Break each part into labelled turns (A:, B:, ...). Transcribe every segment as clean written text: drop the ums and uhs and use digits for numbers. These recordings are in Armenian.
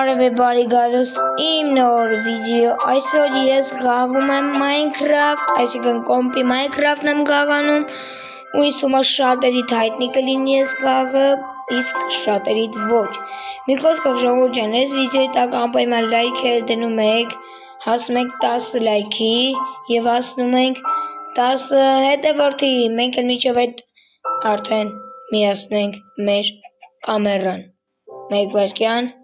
A: Բարև բարի գալուստ իմ նոր վիդեո, այսօր ես գաղում եմ Minecraft, այսինքն կոմպի Minecraft-ն եմ գաղանում ու ինձ թվում է շատերիդ հայտնի կլինի ես գաղը, իսկ շատերիդ ոչ։ Մի խոսքով ժողովուրդ ջան, այս վիդեոյի տակ անպայման լայքեր դնում եք, հասնում ենք 10 լայքի եւ հասնում ենք 10 հետևորդի, մենք էլ մինչև այդ արդեն միացնենք մեր կամերան։ Մեկ վայրկյան։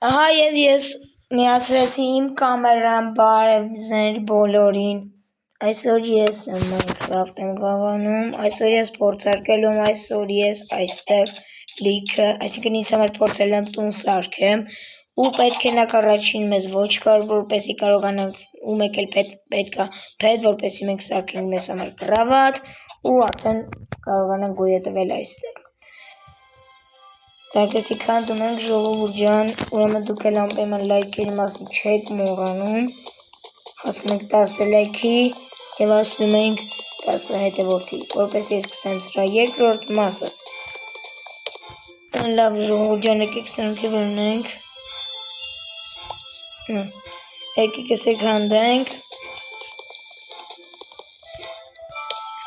A: Ահա եւ ես միացրեցի իմ կամերան, բարև ձեր բոլորին։ Այսօր ես Minecraft եմ գաղանում, այսօր ես փորձարկելու եմ, այսօր ես այստեղ լիքը, այսինքն ինձ համար փորձել եմ տուն սարքեմ ու պետք է նախ առաջին մեզ ոչ կար, որպեսզի կարողանանք ու մեկ էլ պետք է փեդ, որպեսզի մենք սարքենք մեզ համար կրավատ ու արդեն կարողանանք գոյատևել այստեղ։ Դակեսի քանդում ենք ժողովուրդ ջան, ուրեմն դուք էլ անպայման լայքերի մասին չեք մոռանում, հասնում ենք 10 լայքի եւ հասնում ենք 10 հետևորդի, որպես ես սկսեմ սրա երկրորդ մասը։ Լավ ժողովուրդ ջան, եկեք սրանք վերնենք։ Եկեք էսեք հանդենք։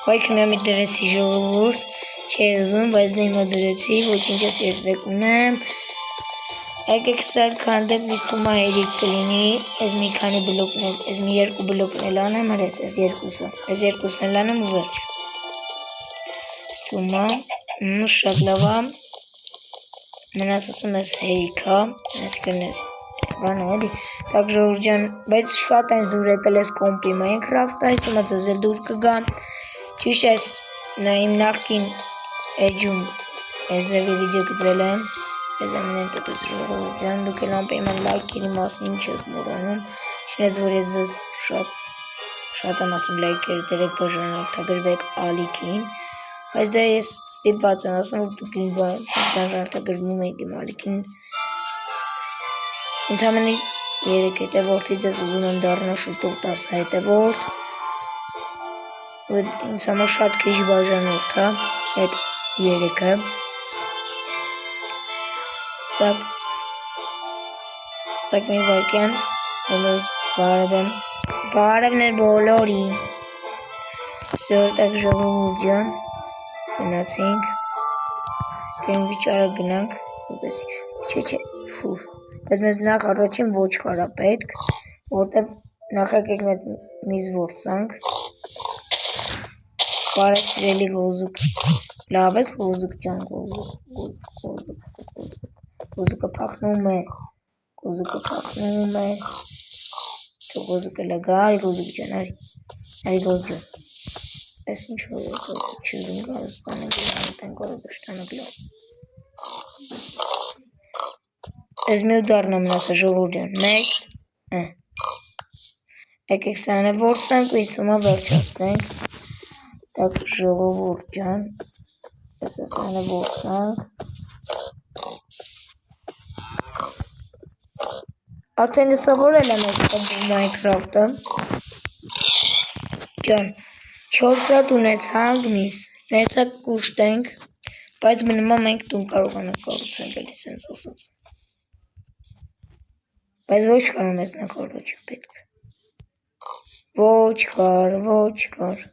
A: Ոյք մի դրեցի ժողովուրդ, չի ուզում, բայց նա հիմա դրեցի, ոչինչ ես դեք ունեմ։ Եկեք սարք հանդենք, ինձ թվում է հերիք կլինի, ես մի քանի բլոկն եմ, ես մի երկու բլոկն էլ անեմ, հրես, ես երկուսն էլ անեմ ու վերջ։ Ստում է, շատ լավ է, մնացածում ես հերիք է, ես կնես, բան է էլի, տակ ժողովուրդ ջան, բայց շատ այնց դուր եկել ես կոմպի Minecraft-ը, այս թվում է ձեզ էլ դուր կգա, ճիշտ ես, իմ նախկին էջում ես ձևի վիդեո գծել եմ, ես ամենեն տոտես ժողովուրդ ջան, դուք էլ անպայման լայքերի մասին չեք մոռանում, չնես որ ես ձեզ շատ եմ ասում լայքերը դրեք բաժանորդագրվեք ալիքին, բայց դա ես ստիպված եմ ասում, որ դուք բաժանորդագրվում եք իմ ալիքին, ընդամենը 3 հետևորդից ես ուզում եմ դառնալ շուտով 10 հետևորդ, ինձ համար շատ քիչ բաժանորդ է, այդ 3-ը, տակ մի վարկյան, բոլորս բարև եմ, բարևներ բոլորին, սոր տակ ժողովուրդ ջան, գնացինք, կենք վիճարը գնանք, չէ, բայց մեզ նախ առաջին ոչ կարա պետք, որտև նախակ եք մեզ որսանք, բարև սիրելի գոզուկ, լավ ես գոզուկ ջան, գոզուկը պախնում է, Չո գոզուկը լգա, արի գոզուկ ջան, արի գոզուկ ջան, ես ինչ որ չուզում գալս բանը գլանտենք որը բշտանը գլան, ես մի ու դարնա մնացա ժողոր ջան, մեկ, եկեք սանը որսանք ու իսթումա վերջացնենք, տակ ժողովուրդ ջան, ես սանը որսանք, արդեն սովորել եմ այս կոմպի Minecraft-ը, ջան, 4 հատ ունեցանք միս, ներեցակ կուշտենք, բայց մնումա մենք տուն կարողանանք կառուցենք էլի սենց ասած, բայց ոչ կարում ես նախ առաջին պետք, ոչ կար,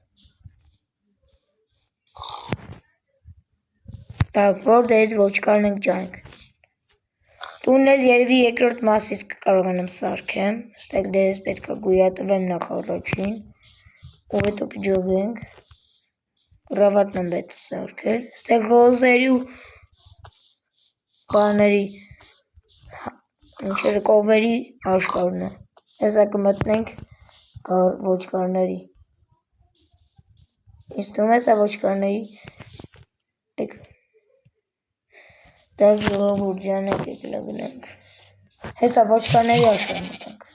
A: տակ որդերից ոչ կարն ենք ճանք, տունն էլ երևի երկրորդ մասից կկարողանեմ սարքեմ, ստեղ դերես պետք է գույատվեմ նախ առաջին, ու հետո կջոգենք, գրավատն եմ պետք սարքել, ստեղ գոզերի ու բաների, ինչերը կովերի աշխարհն է, հեսա կմտնենք ոչ կարների, ինձ թվում է սա ոչ կարների, դակ ժողովուրդ ջան եկեք լգնենք, հեսա ոչ կարների աշխարհն մտնենք,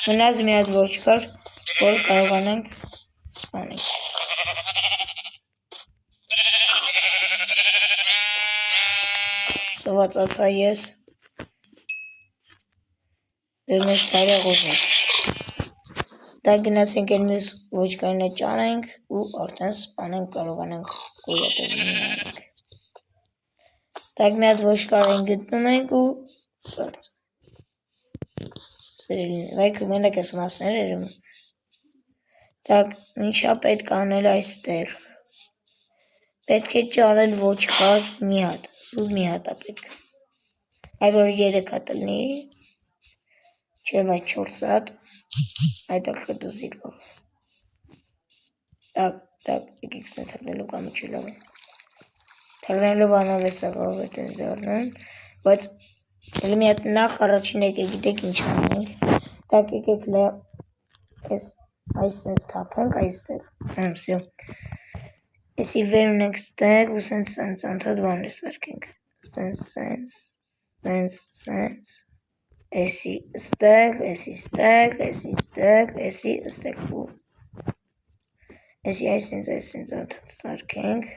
A: մնաց մի հատ ոչ կար, որ կարողանանք սպանենք, սովացացա ես, դեր մեզ տարյաղոզ ենք, Դա գնացինք էլ մյուս ոչկայինը ճանենք ու արդեն սպանենք կարողանանք գոյատևին նայենք։ Так մի հատ ոչկարին գտնում ենք ու կարծ։ Սերելին, վայք մենակ ես մասներ երում։ Так, ինչա պետք անել այստեղ։ Պետք է ճարել ոչկար մի հատ, սուտ մի հատ է պետք։ Այ որ 3 հատ լինի, չէ վայ 4 հատ, այդ ակրդզի կով։ Так, եկեք սեն թրնելու կամը չի լավ է։ Թրնելու բանով է սա կով էտ են զարնում, բայց էլ մի հատ նախ առաջին եկեք գիտեք ինչ անենք։ Так, եկեք այս սենց թապենք այստեղ, սյո։ Եսի վեր ունենք ստեղ ու սենց անթատ բան է սարկենք, սենց, եսի ստեղ, եսի ստեղ, եսի ստեղ, եսի ստեղ ու եսի այս սենց անթատ սարկենք,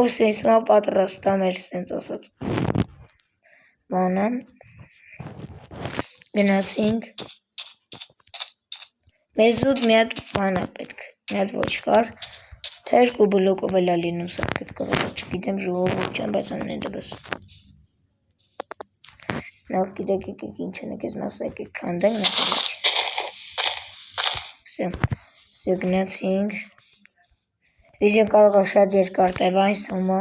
A: ու սենց մա պատրաստա մեր սենց ասած բանը, գնացինք, մեզ ուտ մի հատ բան է պետք, մի հատ ոչկար, թերք ու բլոկով էլ ալինում սարքետ կողը, չգիտեմ ժողովուրդ չեմ, բայց ամեն դեպս։ Նախ գիտեք եկեք ինչ ենք ես մասը եկեք քանդենք նախ Սյո գնացինք, վիդեոն կարող է շատ երկար տևա այս հոմա,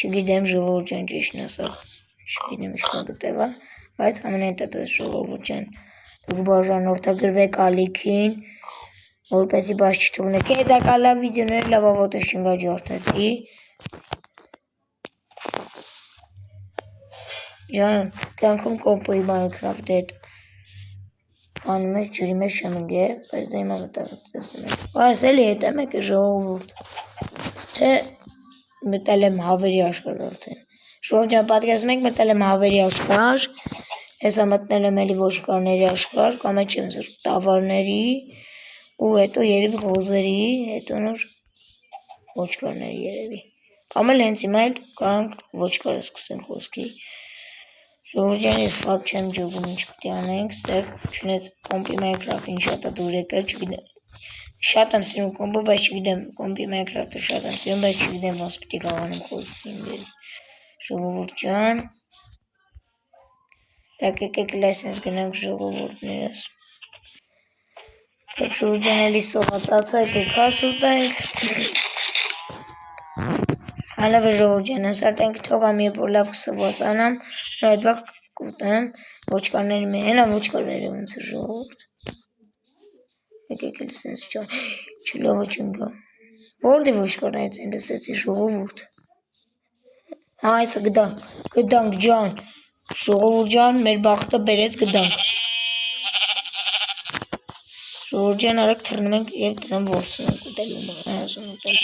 A: չգիտեմ ժողովուրդ ջան ճիշտն ասող, չգիտեմ ինչքան կտևա, բայց ամեն դեպս ժողովուրդ ջան, դուք բաժանորդագրվեք ալիքին, որպեսզի բաց չթողնեք, դա կալա վիդեոներ լավավոտը շնգաջորդեցի, ջան, կյանքում կոմպոյի Minecraft հետ անում ես ջրի մեջ չեմ ընգե, բայց դա հիմա մտավից տեսնում եք, այս էլի հետ եմ եք ժողովուրդ, թե մտել եմ հավերի աշխարհ արդեն, շորջան պատկերացնում եք մտել եմ հավերի աշխարհ, հեսա մտնել եմ էլի ոչկարների աշխարհ, կամ չեմ զր տավարների, ու հետո երևի ղոզերի, հետո նոր ոչկարների երևի, կամ էլ հենց հիմա էլ կարանք ոչկարը սկսենք խոսքի, ժողովուրդ ես սատ չեմ ջոգում ինչ պիտի անենք, ստեղ չունեց կոմպի Minecraft-ին շատ է դուր եկել, չգիտեմ, շատ եմ սիրում կոմպը, բայց չգիտեմ կոմպի Minecraft-ը շատ եմ սիրում, բայց չգիտեմ ոնց պիտի կարողանեմ խոսքին ժողովուրդ ջան, так եկեք լայսենս գնանք ժողովուրդներս, так ժողովուրդ ջան էլի սողացածա եկեք հաս ուտենք, Հալավը ժողովուրդ ջան, հսարտենք թողամ երբ որ լավ կսվասանամ, նոր այդ վաղ կուտեմ, ոչկարների մեր, հենա ոչկարների ոնց է ժողովուրդ, եկեք էլ սենց չլավը չնգա, որդի ոչկարներից են լսեցի ժողովուրդ, այսը գդանք ջան, ժողովուրդ ջան, մեր բախտը բերեց գդանք, ժողովուրդ ջան արեք թրնում ենք և տնամ որսում ենք ուտելու ասում ուտել,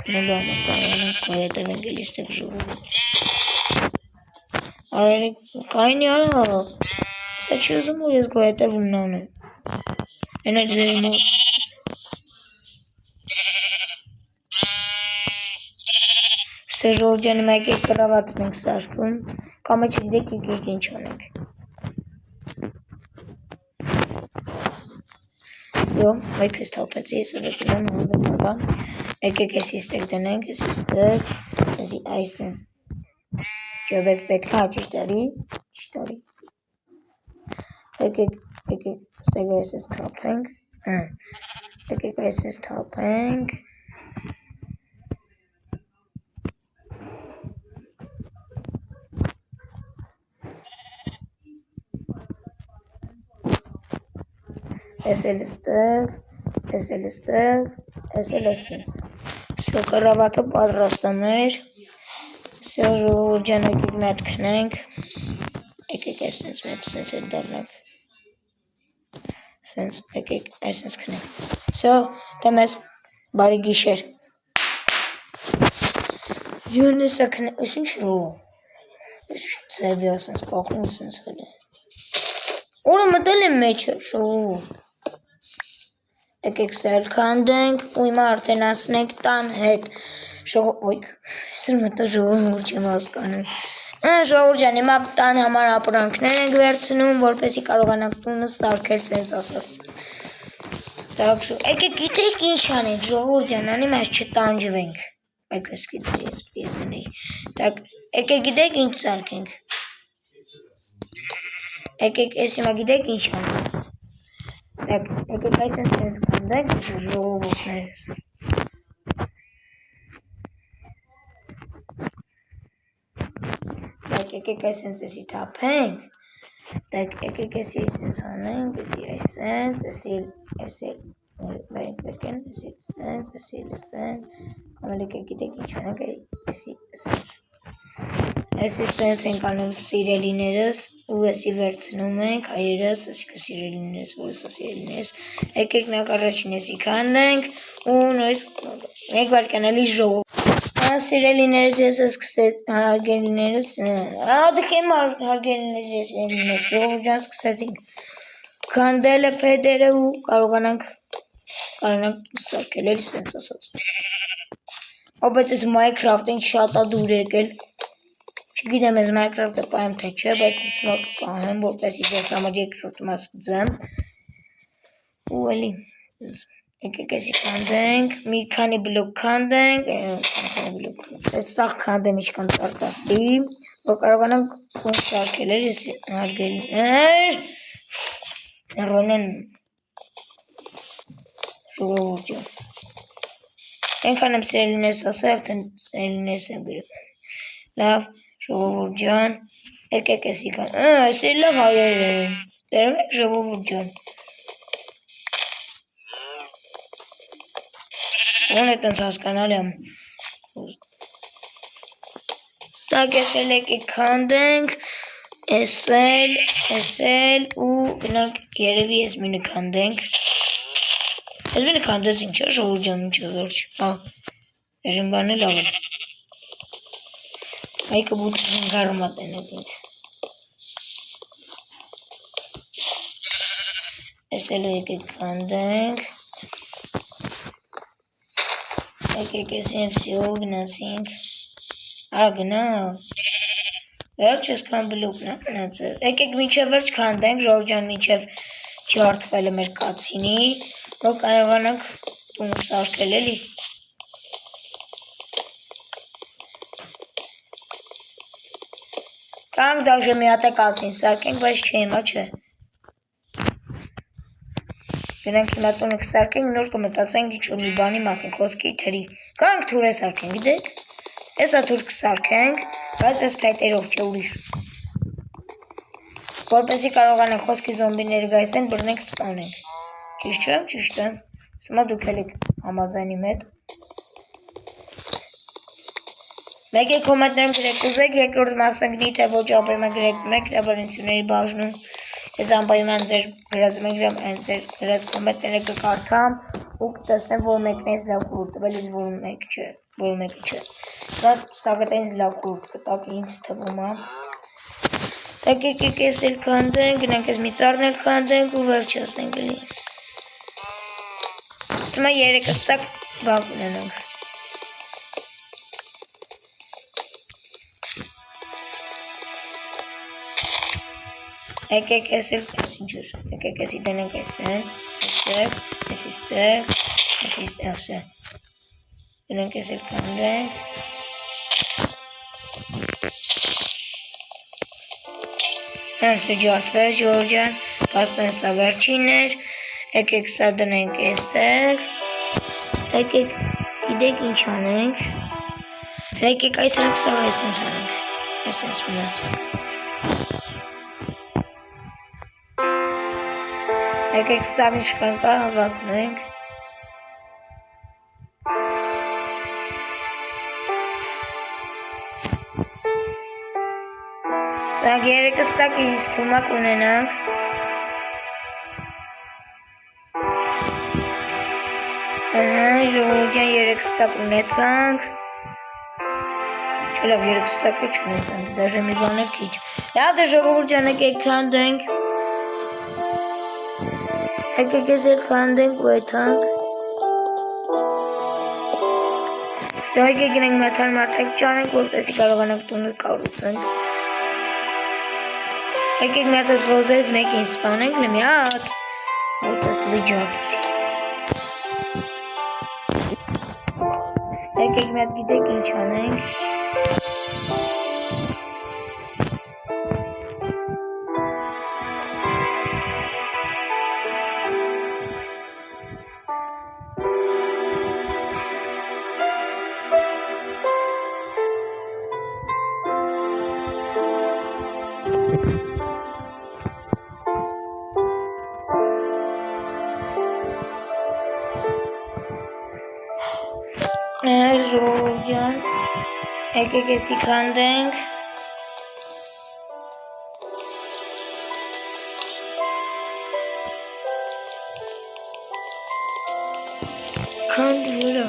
A: նոբամը կարողանանք գոյատևենք էլ իստեղ ժողովուրդ, արերեք կայնի արա, սա չի ուզում որ ես գոյատևում նանեմ, են այդ ձերի մոտ, Սեր ժողովուրդ ջան հիմա եկեք կրավատն ենք սարքում, կամը չգիտեք եկեք ինչ անենք, Սյո, մեկ ես թապեցի, ես ըլեկրան հավետական, եկեք եսի ստեղ դնենք, եսի ստեղ, եսի այսինց, չոբես պետք է ճիշտարի, եկեք ստեղ այսինց թապենք, եկեք այսինց թապենք, Ես էլ ստեղ, ես էլ ստեղ, ես էլ ասենց, սյո կրավատը պատրաստում էր, սյո ժողովուրդ ջան եկեք մի հատ քնենք, եկեք այսենց մի հատ սենց էլ դառնանք, սենց եկեք այսենց քնենք, սյո դեմ ես բարի գիշեր, յուն եսա քնենք, ես ինչ ռով, ես ծևի ասենց կախում սենց հել է, օրը մտել եմ մեջը ժողովուրդ, եկեք սել քանդենք ու հիմա արդեն ասնենք տան հետ, ոյք, այսր մտա ժողովուրդ չեմ հասկանում, Ժողովուրդ ջան, հիմա տան համար ապրանքներ ենք վերցնում, որպեսզի կարողանանք տունը սարքել, սենց ասած։ Так что, եկեք գիտեք ինչ անենք, ժողովուրդ ջան, անում այս չտանջվենք։ Այդպես գիտեք, ես պիտի զնեի։ Так, եկեք գիտեք ինչ սարքենք։ Եկեք ես հիմա գիտեք ինչ անենք։ Так, եկեք այս սենց կանդենք, ժողովուրդներս։ Так, եկեք այս սենց էսի թափենք, так, եկեք էսի սենց անենք, էսի այս սենց, էսի վերքեն, էսի սենց, կամել եկեք գիտեք ինչ անենք, էսի սենց, էսի սենց ենք անում սիրելիներս, ու էսի վերցնում ենք, հայերս, էսի կը սիրելիներս, ու էսի սիրելիներս, եկեք նախ առաջին էսի քանդենք, ու նույս, մեկ վարկյանալի ժողով։ Սիրելիներս ես սկսեց հարգելիներս, դուք եմ հարգելիներս ես ելիներս, ժողովուրդ ջան սկսեցինք քանդելը փեդերը ու կարողանանք սարքել էլի սենց ասած։ Բայց ես Minecraft-ին շատ դուր եկել, չգիտեմ ես Minecraft-ը պահեմ թե չէ, բայց ես հիմա կպահեմ, որպեսզի ես համար երկրորդ մասկցեմ, ու էլի եկեք էսի քանդենք, մի քանի բլոկ քանդենք, ես սաղ քանդեմ ինչքան ծարտաստի, որ կարողանանք ոնց սարքել էր, ես հարգելիներ, նռոնեն ժողովուրդ ջան, ենքան եմ սերելիներս ասա, արդեն սերելիներս եմ գրել, լավ, ժողովուրդ ջան, եկեք էսի քանդենք, էսի լավ հայեր են, տերում եք ժողովուրդ ջան, Ոնց է տենց հասկանալի եմ։ Так, էսել եկեք քանդենք, էսել ու գնանք երևի ես մինը քանդենք։ Ես մինը քանդեցինք, չէ՞ ժողովուրդ ջան, մինչև վերջ։ Այժմ բանը լավ է։ Այկը բուտքին գարմա տենեք ինձ։ Էսել եկեք քանդենք։ Եկեք էսին վսյո գնացինք, գնա, վերջ եսքան բլուկն է գնացել, եկեք մինչև վերջ քանդենք, ժողովուրդ ջան մինչև ջարդվել է մեր կացինի, որ կարողանանք տունը սարքել էլի։ Կանք դաժե մի հատ է կացին սարքենք, բայց չէ հիմա չէ։ Գնանք հիմա տունը կսարքենք, նոր կմտածենք ինչ-որ մի բանի մասին, խոսքի թրի։ Կանք թուր է սարքենք, գիտեք։ Եսա թուր կսարքենք, բայց ես փայտերով չէ ուրիշ։ Որպեսզի կարողանանք խոսքի զոմբիները գայսեն, բռնենք սպանենք։ Ճիշտ չեմ, ճիշտ եմ։ Հիմա դուք էլ եք համաձայնի հետ։ Մեկ եք կոմենտներում գրեք ուզեք, երկրորդ մասը գնի, թե ոչ ապրեմը գրեք մեկ հրաբարությունների բաժնում։ Ես անպայման ձեր գրած մեգրամ այն ձեր գրած կոմենտները կկարդամ ու կտեսնեմ, որ մեկն էս լավ խորհուրդ տվել, ես որ մեկը չէ։ Դա սակայն լավ խորհուրդ կտակ ինձ թվում է։ Եկեք ես էլ քանդենք, գնանք ես մի ծառն էլ քանդենք ու վերջացնենք էլի։ Հիմա 3 ստակ բան ունենանք։ Եկեք ես էլ ինչ ուր, եկեք եսի դնենք ես սենց, եսի ստեղ, դնենք ես էլ կանդենք, հենսը ջարդվեր ժողովուրդ ջան, կասնեն սա վերջին էր, եկեք սա դնենք եստեղ, եկեք գիտեք ինչ անենք, եկեք այսենք սա այսենց անենք, այսենց մնաց։ Եկեք սաղ ինչքան կա հավակնենք։ Սաղ 3 ստակ ինձ թումակ ունենանք։ Ժողովուրդ ջան 3 ստակ ունեցանք։ Չլավ 3 ստակը չունեցանք, դաժե մի բան էլ քիչ։ Լավ դե ժողովուրդ ջան եկեք քանդենք։ Եկեք ես էլ քանդենք ու եթանք։ Սա եկեք գնենք մեթալ մարդեք ճանենք, որպեսի կարողանանք տունը կառուցենք։ Եկեք մի հատ այս գոզերից մեկին սպանենք, մի հատ, որպես լիջարտիցի։ Եկեք մի հատ գիտեք ինչ անենք։ Ժողովուրդ ջան, եկեք էսի քանդենք։ Քանդ վրա։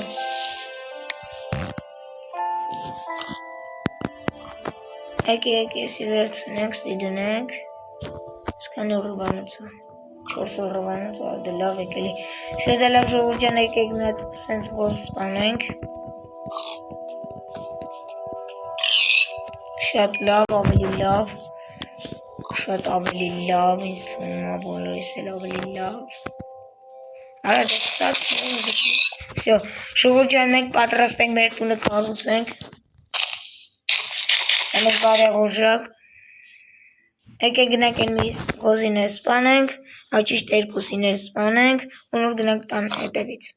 A: Եկեք էսի վերցնենք, ստիդնենք։ Սկանի ուռվանոցը, 4 ուռվանոցը, դե լավ եկելի։ Շետ լավ ժողովուրդ ջան, եկեք մի հատ սենց գոզ սպանենք։ Շատ լավ, ավելի լավ, շատ ավելի լավ, ինձ թվում է բոլորիս էլ ավելի լավ։ Արա դեպտած Всё, ժողովուրդ ջան, մենք պատրաստ ենք մեր տունը կառուցենք։ Մենք բարեղ օժակ։ Եկեք գնանք այն մի գոզիներ սպանենք, ճիշտ երկուսիներ սպանենք, ու նոր գնանք տան հետևից։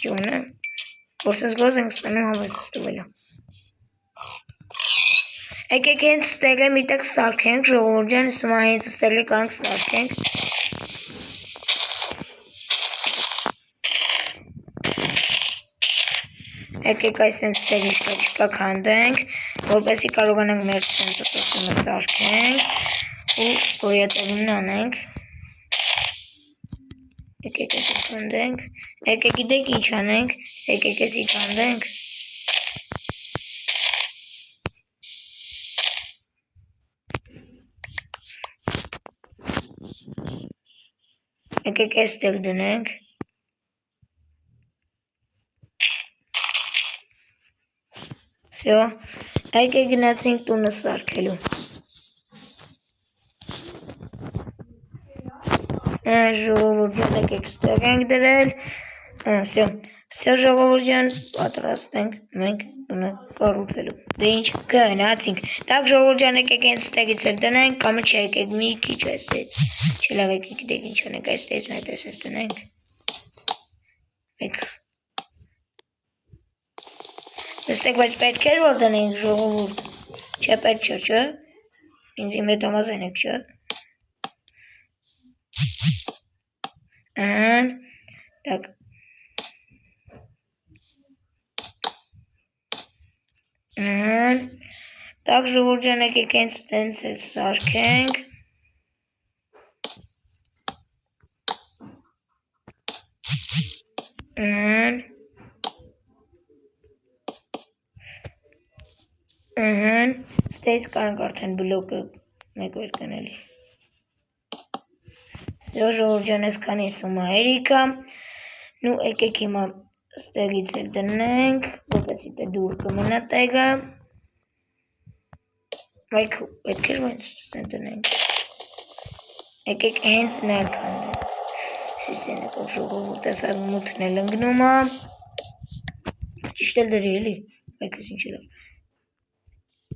A: Ջունը Որ սենց գոզ ենք ստանում հավես ստուվելը։ Եկեք հենց ստեղը միտակ սարքենք, ժողովուրդ ջան, սումա հենց ստեղը կանք սարքենք։ Եկեք այս սենց ստեղի շկաչկա քանդենք, որպեսի կարողանանք մեր սենց ըսումը սարքենք ու գոյատևումն անենք։ Եկեք էսի քանդենք, եկեք գիտեք ինչ անենք, եկեք էսի քանդենք։ Եկեք էստեղ դնենք։ Всё, եկեք գնացինք տունը սարքելու։ Ժողովուրդ ջան, եկեք ստեղ ենք դրել։ Всё ժողովուրդ ջան, պատրաստ ենք մենք տունը կառուցելու։ Դե ինչ գնացինք։ Так ժողովուրդ ջան, եկեք հենց ստեղից էլ դնենք, կամ չէ, եկեք մի քիչ այստեղից։ Չլավ եկեք գիտեք ինչ անենք, այստեղից մի հատ էսես դնենք։ Այստեղ բայց պետք էր որ դնենք ժողովուրդ։ Չէ պետք չէ, չէ։ Ինձ իմ հետ համաձայն եք, չէ։ Так Так ժողովուրդ ջան, եկեք հենց տենց էլ սարքենք։ Ստեյց կանք արդեն բլոկը մեկ վեր կնելի։ Всё ժողովուրդ ջան, այսքանի սումա հերիքա։ Նու եկեք հիմա ստեղից էլ դնենք, որպեսի դե դուր կմնա տեղը։ Բայց պետք էր ոնց դնենք։ Եկեք հենց նայել քանդենք։ Սիսեն եկող ժողովուրդ ասա մութն էլ ընգնում է։ Ճիշտ էլ դրի էլի, այքս ինչ լավ։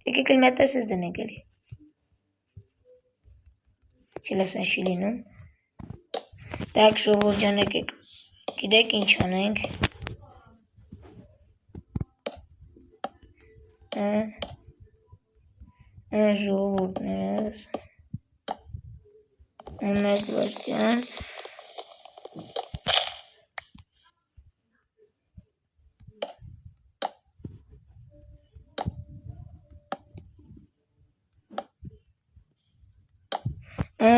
A: Եկեք էլ մի հատ էսես դնենք էլի։ Չլասեն չի լինում։ Так ժողովուրդ ջան, եկեք գիտեք ինչ անենք։ Ժողովուրդներս մեկ վարդյան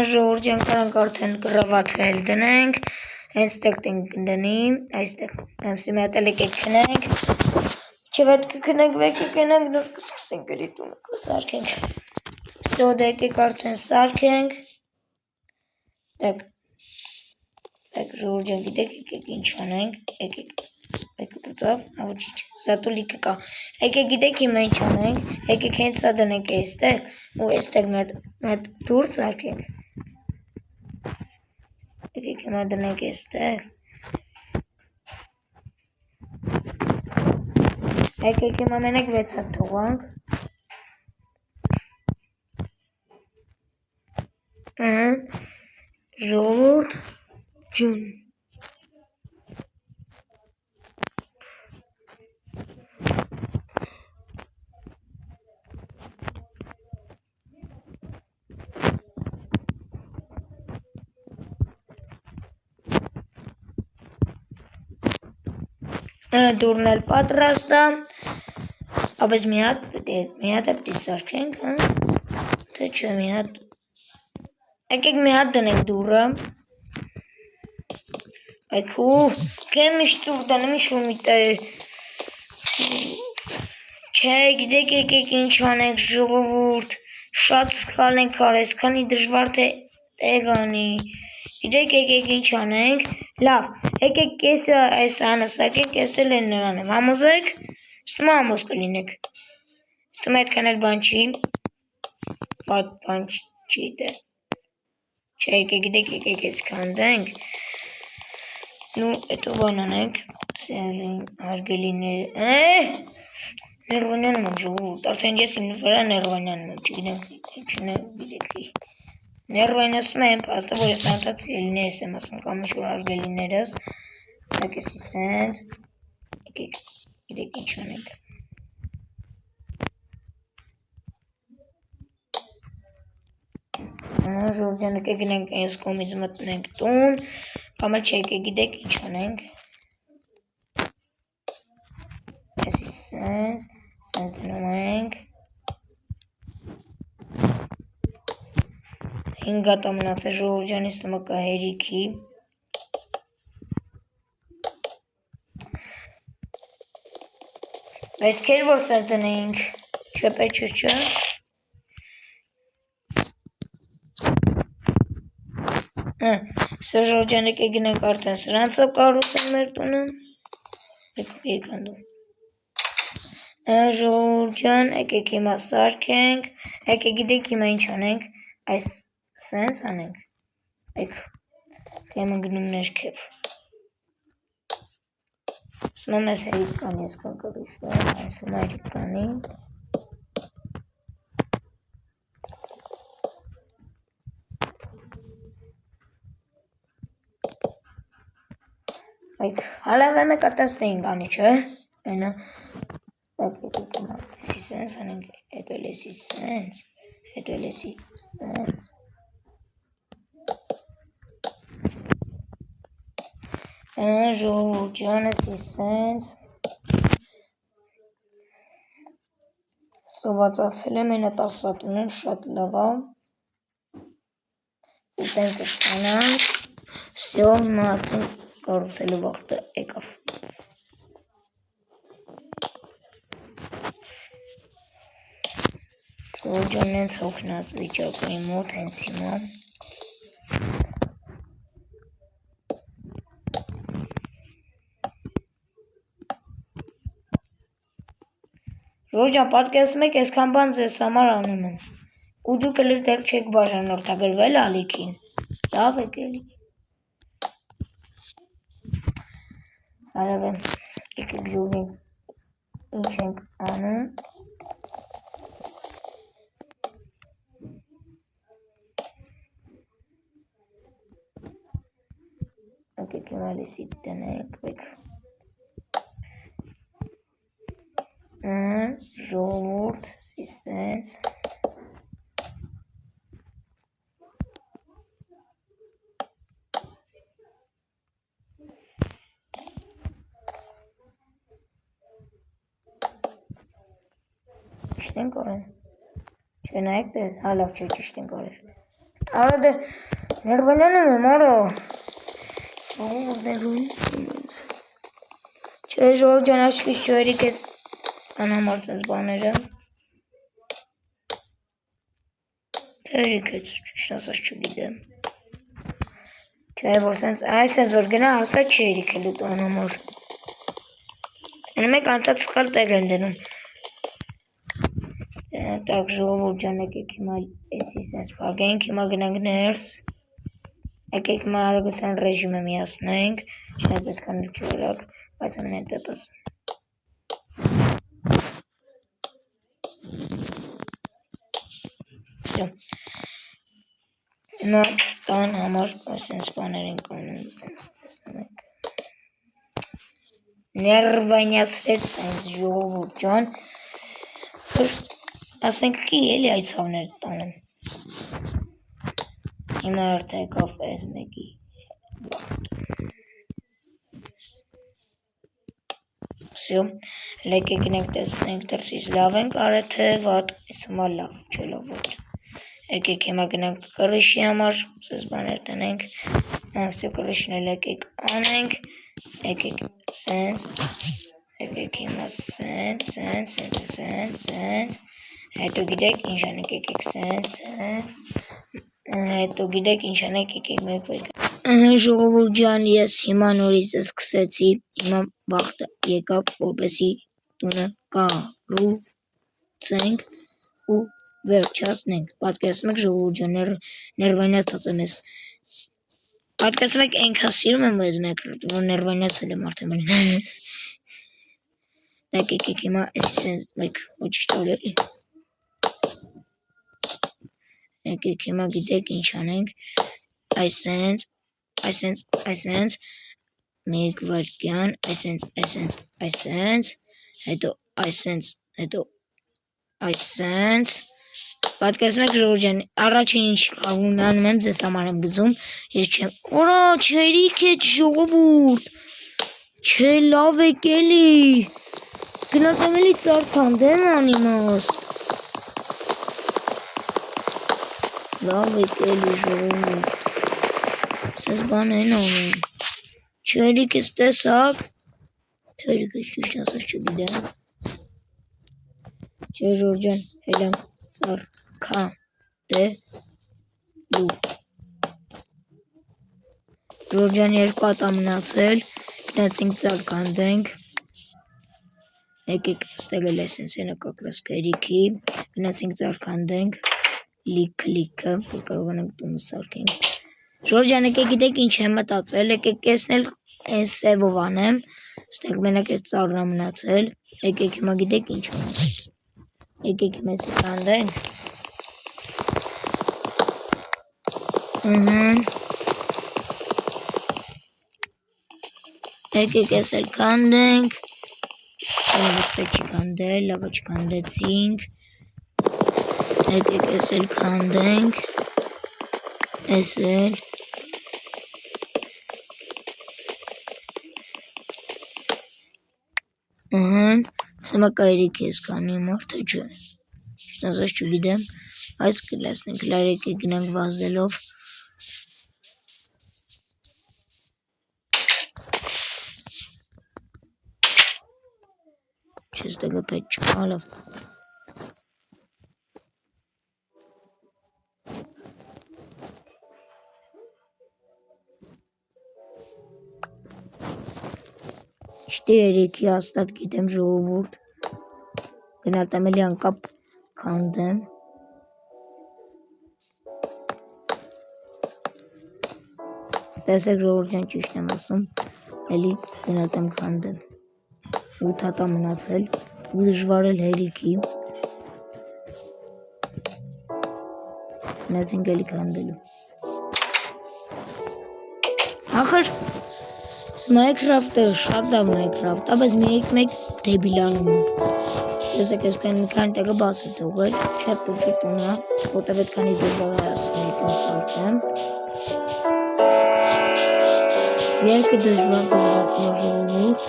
A: ժողովուրդ ջան, կարանք արդեն կռավաթվել դնենք, հենց տեղ տենք դնի, այստեղ հենց մի հատ էլ եկեք քնենք, չէ վատ կքնենք, վեկ կքնենք, նոր կսկսենք էլի տունը կսարքենք, Всё, դե եկեք արդեն սարքենք, տեք ժողովուրդ ջան, գիտեք եկեք ինչ անենք, եկեք Եկեք բծավ, ոչինչ, սա տուլիկը կա։ Եկեք գիտեք հիմա ինչ անենք, եկեք հենց սա դնենք այստեղ, ու այստեղ մետ դուրս արկենք։ Եկեք հիմա դնենք այստեղ։ Եկեք հիմա մենակ 6 հատ թողանք։ Ժողովուրդ ջան։ Դուրն էլ պատրաստ է, ապես մի հատ պետք է սարքենք, թե չէ մի հատ, եկեք մի հատ դնենք դուրը, այքու, կեմ իշ ծուր դնեմ ինչ-որ մի տեղ, չէ, գիտեք եկեք ինչ անենք ժողովուրդ, շատ սխալ ենք արես, քանի դժվար թե տեղ անի, գիտեք եկեք ինչ անենք, լավ, եկեք կեսը այս անը սարքենք, կեսը լեն նրան եմ, համոզեք, ստում համոզ կլինեք, ստում այդքան էլ բան չի, բան չի դե, չէ եկեք գիտեք եկեք ես կանդենք, նու էտո բան անենք, հարգելիներ, ներվանյանում եմ ժողովուրդ, արդեն ես իմ վրա ներվանյանում եմ, չգիտեմ, Ներվայնասում եմ, պաստը, որ ես անտած ելիներս եմ ասում, կամ ինչ-որ արգելիներս, եք եսի սենց, եկեք ինչ անենք։ Ժողովրդյան եկեք գնենք այս կողմից մտնենք տուն, կամ էլ չէ եկեք գիտեք ինչ անենք։ Եսի սենց դնում ենք։ 5 հատ մնացել ժողովրդյանի ստումը կա հերիքի։ Պետք էր որ սենց դնեինք, չէ պետք չէ։ Սա ժողովրդյան եկեք գնենք արդեն սրանցով կառուցենք մեր տունը։ Եկեք անդում։ Ժողովրդյան եկեք հիմա սարքենք, եկեք գիտեք հիմա ինչ անենք, այս սենց անենք, եք, կեմը գնում ներքև, սմում ես հերիք կանի, ես կան կրիշը, այսում հերիք կանի, եք, հալավ եմ է կատասնեին կանի, չէ, ենա, եք հիմա, եսի սենց անենք, հետո էլ եսի սենց, հետո էլ եսի սենց, ժողովրդյանը սենց սովածացել եմ ենա 10 հատ ունեմ շատ լավ է ուտենք ստանանք всё հիմա արդեն կառուցելու վաղտը եկավ ժողովրդյանն հենց հոգնած վիճակի մոտ հենց հիմա Ժողովրդյան, պատկերացնում եք, այսքան բան ձեզ համար անում եմ, ու դուք էլ դեռ չեք բաժանորդագրվել ալիքին, լավ եք էլի, հարավ եմ, եկեք ժողովին, ինչ ենք անում, եկեք իմալիսի տնենք, ժողովուրդ, սիսենց, ճիշտ ենք օրեն, չէ նայեք դե, հալավ չէ ճիշտ ենք օրեր, արա դե, ներվանյանում եմ արա, ժողովուրդ ներվանյանում եմ, չէ ժողովրդյան աշկից չորիկ ես անհամար սենց բաները, թերիք է ճիշտ ասած չգիտեմ, չէ որ սենց, այս սենց որ գնա հաստատ չի երիք էլ ուտ անհամար, մեկ անտած սխալ տեղ եմ դնում։ Так, ժողովուրդ ջան, եկեք հիմա էսի սենց փակենք, հիմա գնանք ներս։ Եկեք հիմա արագության ռեժիմը միացնենք, չնայած այդքան չորակ, բայց ամեն դեպս։ Всё։ Հիմա տան համար սենց բաներ ենք անում, սենց տեսնում եք։ Ներվայնացրեց սենց ժողովուրդ ջան։ Ասենք კი էլի այդ ցավները տանեմ։ Հիմա արդեն եկավ այս մեկի։ Всё, եկեք գնանք տեսնենք դրսից լավ ենք արել թե վատ, հիմա լավ, չէ լավ ոչ։ Եկեք հիմա գնանք կռիշի համար, սենց բաներ տնենք։ Всё կռիշն էլ եկեք անենք, եկեք սենց, եկեք հիմա սենց, հետո գիտեք ինչ անենք, եկեք սենց, հետո գիտեք ինչ անենք, եկեք մեկ վեր։ Ժողովուրդ ջան, ես հիմա նորից սկսեցի, հիմա վաղը եկավ, որպեսի տունը կառուցենք ու վերջացնենք։ Պատկերացնում եք ժողովուրդ ջան, ներվայնացած եմ ես։ Պատկերացնում եք այնքան սիրում եմ այս Minecraft-ը, որ ներվայնացել եմ արդեն։ Так, եկեք հիմա այսպես մեկ ոչ տորելի։ Եկեք հիմա գիտեք ինչ անենք, այսենց, մեկ վարկյան, այսենց, հետո այսենց, հետո այսենց, պատկերացնում եք ժողովուրդ ջան, առաջին ինչ անում եմ, ձեզ համար եմ գծում, ես չեմ, օրա, չերիք է ժողովուրդ, չէ լավ եք էլի, գնացեմ էլի ծարքանդեմ անիմաստ, լավ եք էլի ժողովուրդ, սես բան են անում, չերիք ես տեսակ, թերիք ես ճիշտ ասած չգիտեմ, չէ ժողովուրդ ջան, հելանք ծարքանդելու, ժողովուրդ ջան երկու հատ մնացել, գնացինք ծարքանդենք, եկեք ստեղ էլ այսենց ենակակրած կերիքի, գնացինք ծարքանդենք, լիքը, որ կարողանանք տունը ծարքենք, ժողովուրդ ջան եկեք գիտեք ինչ եմ մտածել, եկեք կեսնել այս սևով անեմ, ստեղ մենակ այս ծառն մնացել, եկեք հիմա գիտեք ինչ անենք, եկեք հիմա էսի կանդենք, եկեք ես էլ կանդենք, չեմ ոսպետ չկանդել, լավը չկանդեցինք, եկեք ես էլ կանդենք, ես էլ, սմա կայրիք ես կանի մարդը չէ, չնասած չգիտեմ, այս կլասնենք լար եկեք գնանք վազդելով, չես տգը պետ չկա լավ, Շտի երիքի հաստատ գիտեմ ժողովուրդ, գնալտեմ էլի անկապ կանդեմ, տեսեք ժողովուրդ ջան ճիշտ եմ ասում, էլի գնալտեմ կանդեմ, 8 հատա մնացել, ու դժվար էլ հերիքի, գնացինք էլի կանդելու, ախր Minecraft-ը շատ լավ Minecraft-ը, բայց մեկ դեբիլանում է, տեսեք ես կան տեղը բաց է թողել, շատ տուրջի տունա, որտև այդքանի դժվար հայացնել տուն սարքեմ, երկը դժվար դժվասնող ժողովուրդ,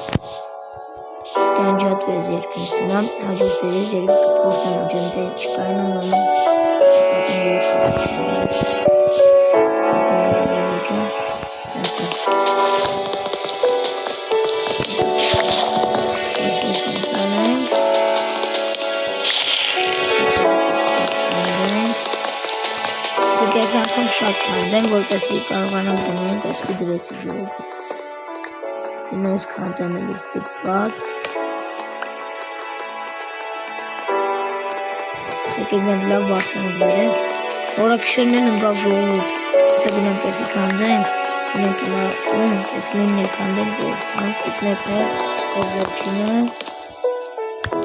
A: տանջատվի ես երկնից տունա, հաջող սերիս երկը կպորցեմ աջեմ, թե չկայնամ լանում, Ես անգամ շատ կանդենք, որպեսի կարողանանք դնենք այս կդրեցի ժողովուրդ։ Նոս կանդեմ էլի ստիպված, եկեք մենք լավ բարձրանանք վերև, օրակշերն են ընկավ ժողովուրդ, հեսա գնանք եսի կանդենք, գնանք հիմա ես մինն էլ կանդենք որթանք, ես մեկն էլ ես վերջինը,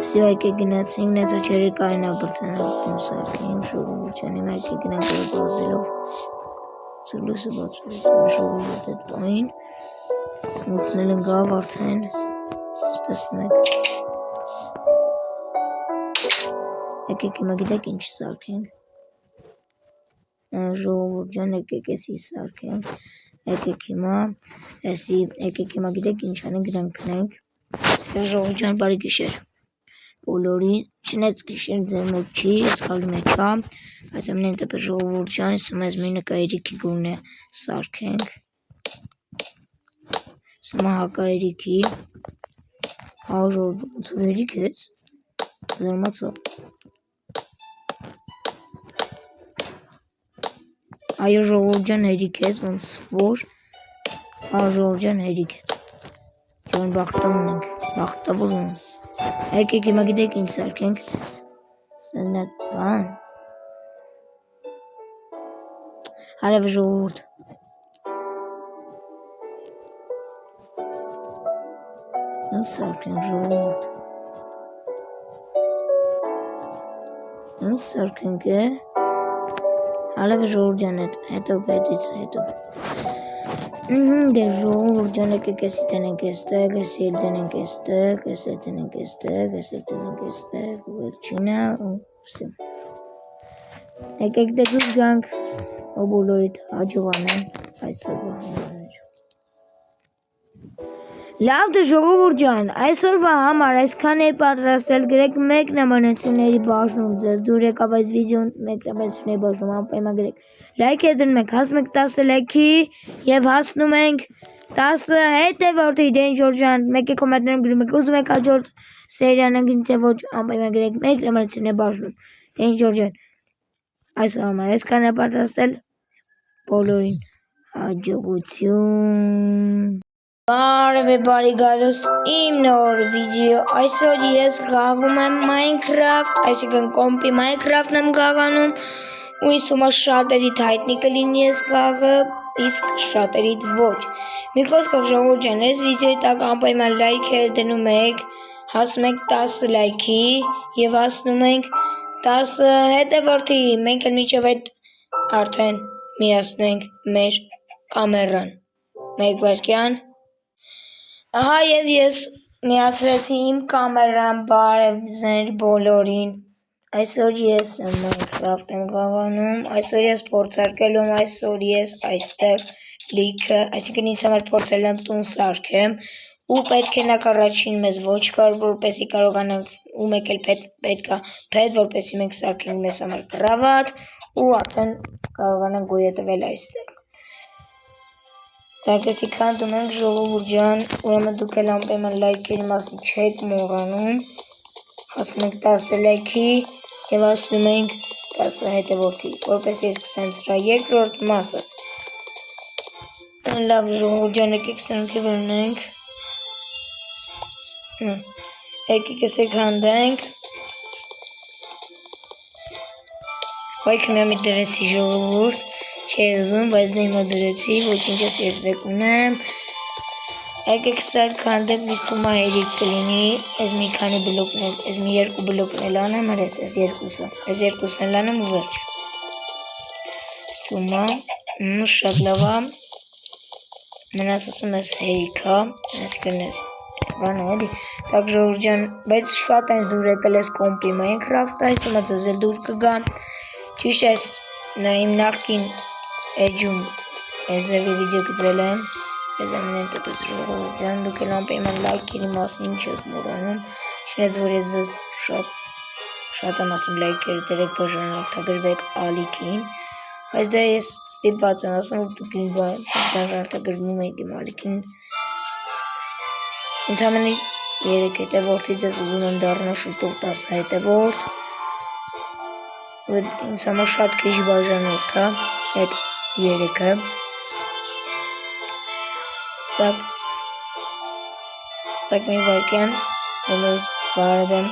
A: սյո եկեք գնացինք, նեցա չերի կայնա բրծանանք սարքենք ժողովուրդ չան, հիմա եկեք գնանք որ բազելով, ծլուսը բացվեց ժողովուրդ էդ պային, մութն էլ ընկավ արդեն, ստեսնում եք, եկեք հիմա գիտեք ինչ սարքենք, ժողովուրդ ջան եկեք եսի սարքենք, եկեք հիմա գիտեք ինչ անենք գնանք քնենք, սա ժողովուրդ ջան բարի գիշեր, բոլորի չնայած գիշեր ձեր մեջ չի, սխալի մեջ հա, բայց ամեն դեպս ժողովուրդ ջան, ասում ես մի նկայերիքի գունն է սարքենք, սմա հակայերիքի, հա ժողովուրդ երիք ես, զերմացա, այո ժողովուրդ ջան հերիք ես, ոնց որ, հա ժողովուրդ ջան հերիք ես, ջան բախտավոր ունենք, եկեք հիմա գիտեք ինչ սարքենք, սենատ բան, հարև ժողովուրդ, ինչ սարքենք ժողովուրդ, ինչ սարքենք է, հարև ժողովուրդ ջան հետո պետից հետո, դե ժողովուրդ ջան եկեք եսի տնենք եստեղ, եսի էլ տնենք եստեղ, եսի տնենք եստեղ, եսի տնենք եստեղ, վերջինը, սյո, եկեք դե դուր գանք, ու բոլորիդ հաջողանեն այսօրվա համար, լավ դե ժողովուրդ ջան, այսօրվա համար այսքան է պատրաստել, գրեք մեկնաբանությունների բաժնում ձեզ, դուր եկավ այս վիդեոն մեկնաբանությունների բաժնում, անպայման գրեք, լայք է դնում եք, հասնում եք 10 լայքի և հասնում ենք 10 հետևորդի Danger ջան, մեկ է կոմենտներում գրում եք, ուզում եք հաջորդ սերիան ընկին թե ոչ, անպայման գրեք մեկնաբանությունների բաժնում, Danger ջան, այսօր համար այսքան է պատրաստել, բոլորին հաջողություն Բարև է բարի գալուստ իմ նոր վիդեո, այսօր ես գաղում եմ Minecraft, այսինքն կոմպի Minecraft-ն եմ գաղանում ու ինձ թվում է շատերիդ հայտնի կլինի ես գաղը, իսկ շատերիդ ոչ։ Մի խոսքով ժողովուրդ ջան, այս վիդեոյի տակ անպայման լայք է դնում եք, հասնում եք 10 լայքի եւ հասնում ենք 10 հետևորդի, մենք էլ մինչև այդ արդեն միացնենք մեր կամերան։ Մեկ վայրկյան Ահա եւ ես միացրեցի իմ կամերան, բարև ձեր բոլորին, այսօր ես Minecraft եմ գաղանում, այսօր ես փորձարկելու եմ, այսօր ես այստեղ լիքը, այսինքն ինձ համար փորձել եմ տուն սարքեմ ու պետք է նախ առաջին մեզ ոչ կար, որպեսի կարողանանք ու մեկ էլ պետք է փետ, որպեսի մենք սարքենք մեզ համար կրավատ ու արդեն կարողանանք գոյատևել այստեղ Դակեսի քանդում ենք ժողովուրդ ջան, ուրեմն դուք էլ անպայման լայքերի մասին չեք մոռանում, հասնում ենք 10 լայքի եւ հասնում ենք 10 հետևորդի, որպես ես սկսեմ սրա երկրորդ մասը։ Լավ ժողովուրդ ջան, եկեք սրանքի վերնենք։ Եկեք եսեք հանդենք։ Ոյք մի դրեցի ժողովուրդ, չի ուզում, բայց նույնը դրեցի, ոչինչ ես մեկ ունեմ։ Եկեք սարք հանդենք, ինձ թվում է հերիք կլինի, ես մի քանի բլոկներ, ես մի երկու բլոկներ անեմ, հրես, ես երկուսն էլ անեմ ու վերջ։ Թվում է, շատ լավ է, մնացածում ես հերիք է, այսինքն ես բանը էլի, տակ ժողովուրդ ջան, բայց շատ այնց դուր եկել ես կոմպի Minecraft-ը, այս թվում է ձեզ էլ դուր կգա, ճիշտ ես իմ նախկին էջում ես ձևի վիդեո գծել եմ, ես ամեն տոտոց ժողովուրդ ջան, դուք էլ անպայման լայքերի մասին չեք մոռանում, չնայած որ ես ձեզ շատ եմ ասում լայքերը դրեք բաժանորդագրվեք ալիքին, բայց դա ես ստիպված եմ ասում, որ դուք իմ բաժանորդագրվում եք իմ ալիքին, ընդամենը 3 հետևորդից ես ուզում եմ դառնալ շուտով 10 հետևորդ, ինձ համար շատ քիչ բաժանորդ է, այդ 3-ը, տակ մի վարկյան, բոլորս բարև եմ,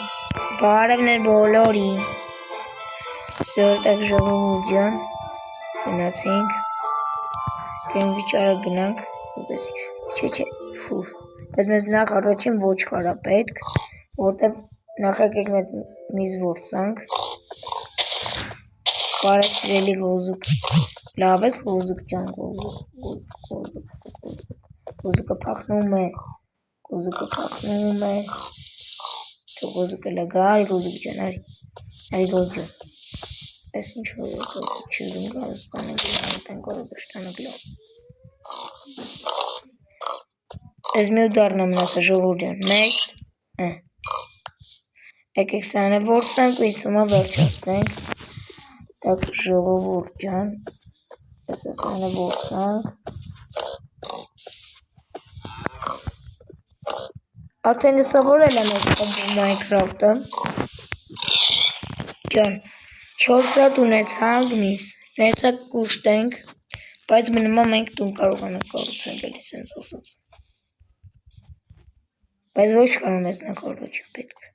A: բարևն էր բոլորին, Սորտակ ժողովուրդ ջան, գնացինք, կենք վիճարը գնանք, չէ, ֆու, բայց մեզ նախ առաջին ոչխարա պետք, որտև նախ եկեք մեզ որսանք, Կարասիրելի գոզուկ, լավ ես գոզուկ ջան, գոզուկը պախնում է, Չո գոզուկը լգա, արի գոզուկ ջան, արի գոզ ջան, ես ինչ որ չուզում գալ սպանենք, անտենք որը բշտանը գլով, ես մի ու դարնամ նասը ժողոր ջան, մեկ, եկեք սանը որսանք ու իսումա վերջաստենք, Так, ժողովուրդ ջան, ես սանը որսանք, արդեն լսավորել եմ ես կոմպի Minecraft-ը, ջան, 4 սատ ունեցանք միս, ներեցակ կուշտենք, բայց մնումա մենք տուն կարողանանք կառուցենք էլի սենց ասած, բայց ոչ կարում ես նկարոչ պետք,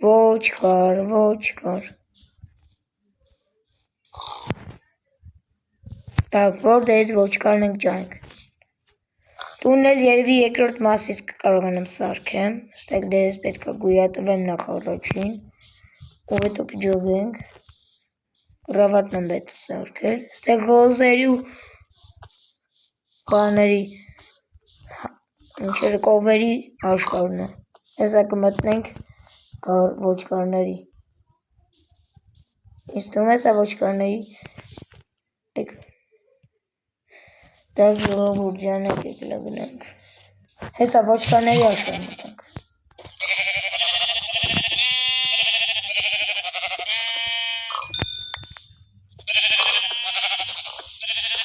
A: ոչ կար, Так, որտեղից ոչ կարն ենք ջանք, տունն էլ երևի երկրորդ մասից կկարողանամ սարքեմ, ստեղ դերս պետքա գույատվեմ նախ առաջին, ու հետո կջոգենք, գրավատնն եմ պետք սարքել, ստեղ գոզերի ու բաների, ինչերը կովերի աշխարհն է, հեսա կմտնենք ոչ կարների, ինձ թվում է սա ոչ կարների, Так, ժողովուրդ ջան, եկեք լգնենք, հեսա ոչ կարների աշխարհն մտանք,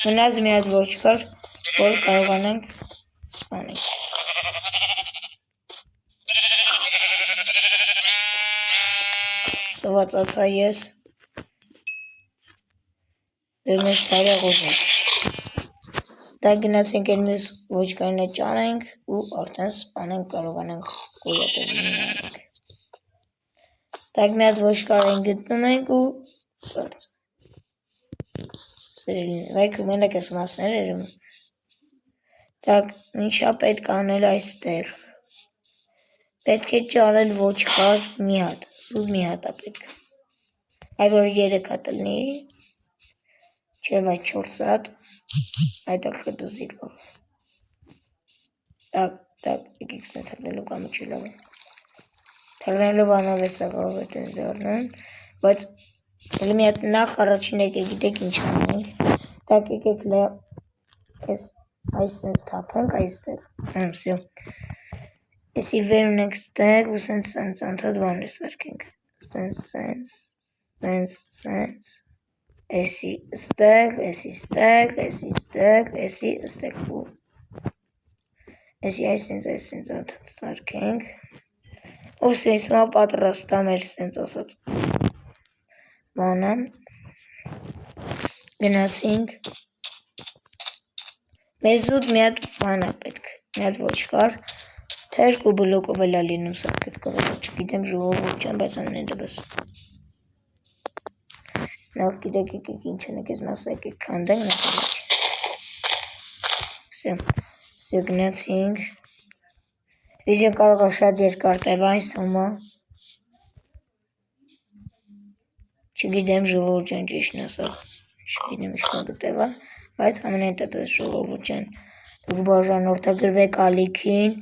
A: մնաց մի հատ ոչ կար, որ կարողանանք սպանենք, սովածացա ես, դեր մեզ տարյաղոզ ենք, դա գնացինք էլ մյուս ոչ կարինը ճանենք ու արդեն սպանենք կարողանանք գոյատևին նանենք, դակ մի հատ ոչ կար են գտնում ենք ու կարծ, վայք մենակ ես մասներ երում, դակ ինչա պետք անել այստեղ, պետք է ճարել ոչ կար մի հատ, սուզ մի հատա պետք, այ որ 3 հատ լնի, չէ վայ 4 հատ, այդակ խտզիր բավ, так, եկեք սեն թրնելու կամը չի լավ է, թրնելու բանով է սաղավ է տեն զարնան, բայց հելի մի հատ նախ առաջին եկեք գիտեք ինչ անենք, так եկեք այս սենց թապենք այստեղ, սյո, եսի վեր ունենք ստեղ ու սենց անթադ բան է սարքենք, սենց, եսի ստեղ, եսի ստեղ ու եսի այս սենց անթադ սարքենք, ու սենց մա պատրաստա մեր սենց ասած բանը, գնացինք, մեզ ուտ մի հատ բանա պետք, մի հատ ոչ կար, թերք ու բլոկով էլ ալինում սարքետ կողը, չգիտեմ ժողովուրդ չեմ, բայց ամեն դպս, նախ գիտեք եկեք ինչ ենք ես մասը եկեք կանդենք նախ սյո գնացինք, վիդեոն կարող է շատ երկար տևա այս հոմա, չգիտեմ ժողովուրդ ջան ճիշտն ասած, չգիտեմ ինչքան կտևա, բայց ամենայն դեպս ժողովուրդ ջան, դուք բաժանորդագրվեք ալիքին,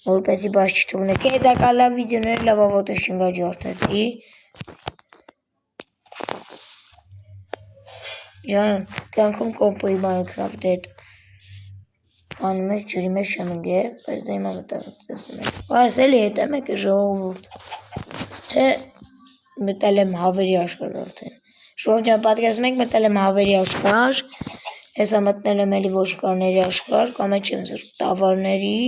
A: որպեսի բաց չթողնեք, դա կալա վիդեոները լավավոտ է շնգա ջարդեցի, ջան, կյանքում կոմպոյի Minecraft հետ, անում ես ջրի մեջ չմնգ է, բայց դա հիմա մտաղից տեսում եք, այս էլի հետ եմ եք ժողովուրդ, թե մտել եմ հավերի աշխար արդեն, շորջ ջան պատկասում եք մտել եմ հավերի աշխար, հեսա մտնել եմ էլի ոչկարների աշխար, կամ է չեմ զր տավարների,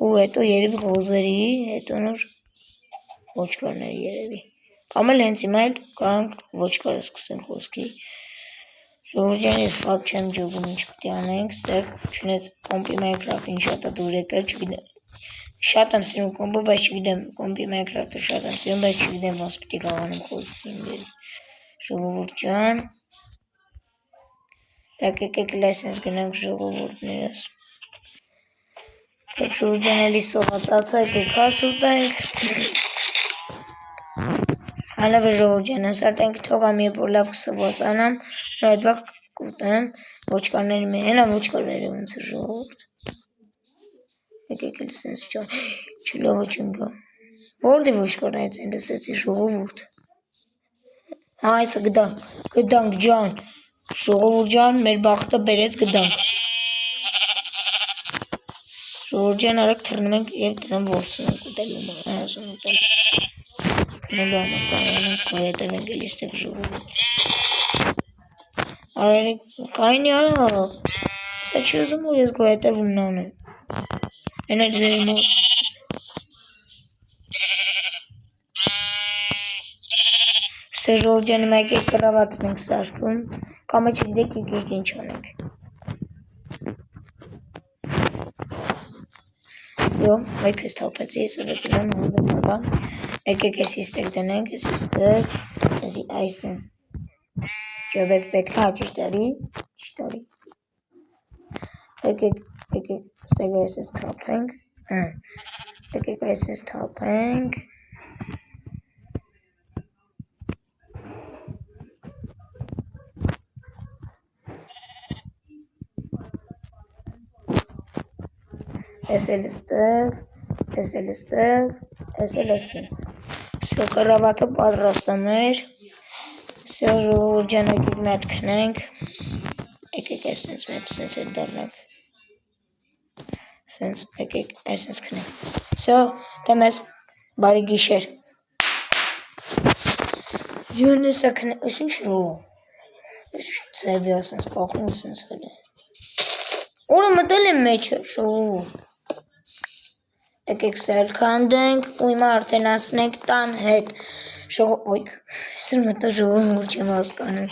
A: ու հետո երևի գոզերի, հետո նոր ոչկարների երևի, կամ էլ հենց հիմա էլ կարանք ոչկարը սկսենք խոսքի, ժողովուրդ ջան ես սակ չեմ ջոգում ինչ պիտի անենք, ստեղ չունեց կոմպի Minecraft-ին շատ է դուր եկել, Շատ եմ սիրում կոմբը, բայց չգիտեմ կոմբի Minecraft-ը շատ եմ սիրում, բայց չգիտեմ ոնց պիտի կարողանամ խոսել։ Ժողովուրդ ջան։ Եկեք լայսենս գնանք ժողովուրդներս։ Ժողովուրդ ջան, էլի սողացածա, եկեք հաց ուտենք։ Հալավը ժողովուրդ ջան, ասարտենք թողամ երբ որ լավ կսվոսանամ, այդ վաղ կուտեմ ոչկանների մի հենա ոչկանների ոնց է ժողովուրդ։ Եկեք էլ սենց չլավը չնգա։ Որդի ոչկանայց են լսեցի ժողովուրդ։ Այսը գդանք ջան, ժողովուրդ ջան, մեր բախտը բերեց գդանք։ Ժողովուրդ ջան, արեք թռնում ենք և տնեմ որսում ենք ուտելու ասում ուտել։ Տնելու ամակարանում կոյետև ենք էլ իստեք ժողովուրդ։ Արարեք կայնի արա, սա չի ուզում որ ես կոյետև ումնան եմ։ Են այդ ձերի մոտ։ Սա ժողովուրդ ջան, հիմա եկեք կրավատն ենք սարքում, կամը չգիտեք եկեք ինչ անենք։ Всё, այդ քեզ թափեցի, ես ուրեկնեմ հանդեպաբան, եկեք ես իստեք դնենք, ես իստեք, եսի այսպես, ճոբես պետք է ճիշտարի, եկեք ստեղ այսպես թափենք, եկեք այսպես թափենք, ես էլ ստեղ, ես էլ ստեղ, ես էլ այսպես, սո կրավատը պատրաստը մեր, սո ժողովուրդ ջան եկեք մետ քնենք, եկեք այսպես մետ սենց էլ դարնենք, սենց եկեք այսպես քնենք, սո դեմ ես բարի գիշեր, յուն եսա քնենք, ես ինչ ռող, ես ծևի ասենց կախում սենց էլ է, օրը մտել եմ մեջը ժողովուրդ, եկեք սել քանդենք ու հիմա արդեն ասնենք տան հետ ոյք սր մտա ժողովուրդ չեմ հասկանում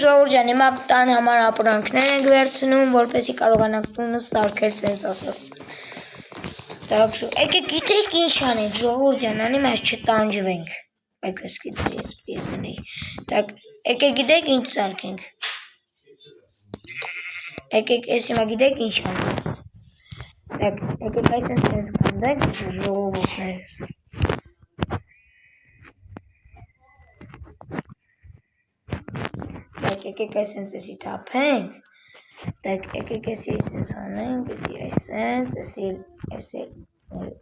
A: ժողովուրդ ջան հիմա տան համար ապրանքներ ենք վերցնում որպեսզի կարողանանք տունը սարքել սենց ասած եկեք գիտեք ինչ անենք ժողովուրդ ջան անի մեզ չտանջվենք այքս գիտեք ես պիտի դնեի եկեք գիտեք ինչ սարքենք եկեք ես հիմա գիտեք ինչ անենք եկեք այսպես սենց կանդենք ես ժողովուրդներս եկեք այսպես եսի թափենք եկեք եսի այսպես անենք եսի այսպես եսի